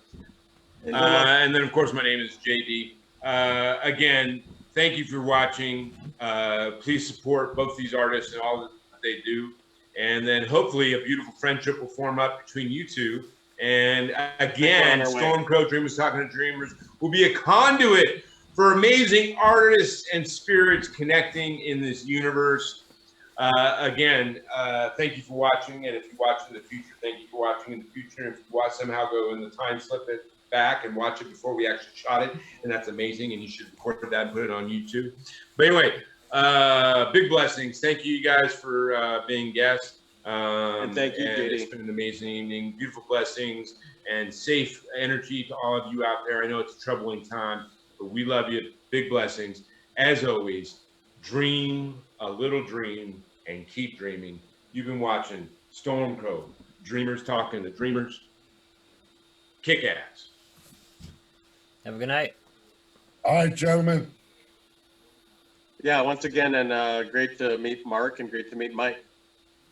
And then, of course, my name is JD. Again, thank you for watching. Please support both these artists and all that they do. And then hopefully a beautiful friendship will form up between you two. And again, Stormcrow Dreamers Talking to Dreamers will be a conduit for amazing artists and spirits connecting in this universe. Again, thank you for watching. And if you watch in the future, thank you for watching in the future. And if you watch somehow go in the time slip it back and watch it before we actually shot it, and that's amazing. And you should record that and put it on YouTube. But anyway, big blessings. Thank you guys for being guests. And thank you, JD. It's been an amazing evening. Beautiful blessings and safe energy to all of you out there. I know it's a troubling time, but we love you. Big blessings. As always, dream a little dream and keep dreaming. You've been watching Stormcrow Dreamers Talking to Dreamers. Kick ass. Have a good night. All right, gentlemen. Yeah, once again, and great to meet Mark and great to meet Mike.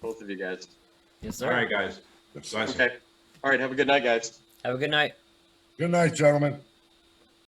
Both of you guys. Yes, sir. All right, guys. Blessings. Okay. All right. Have a good night, guys. Have a good night. Good night, gentlemen.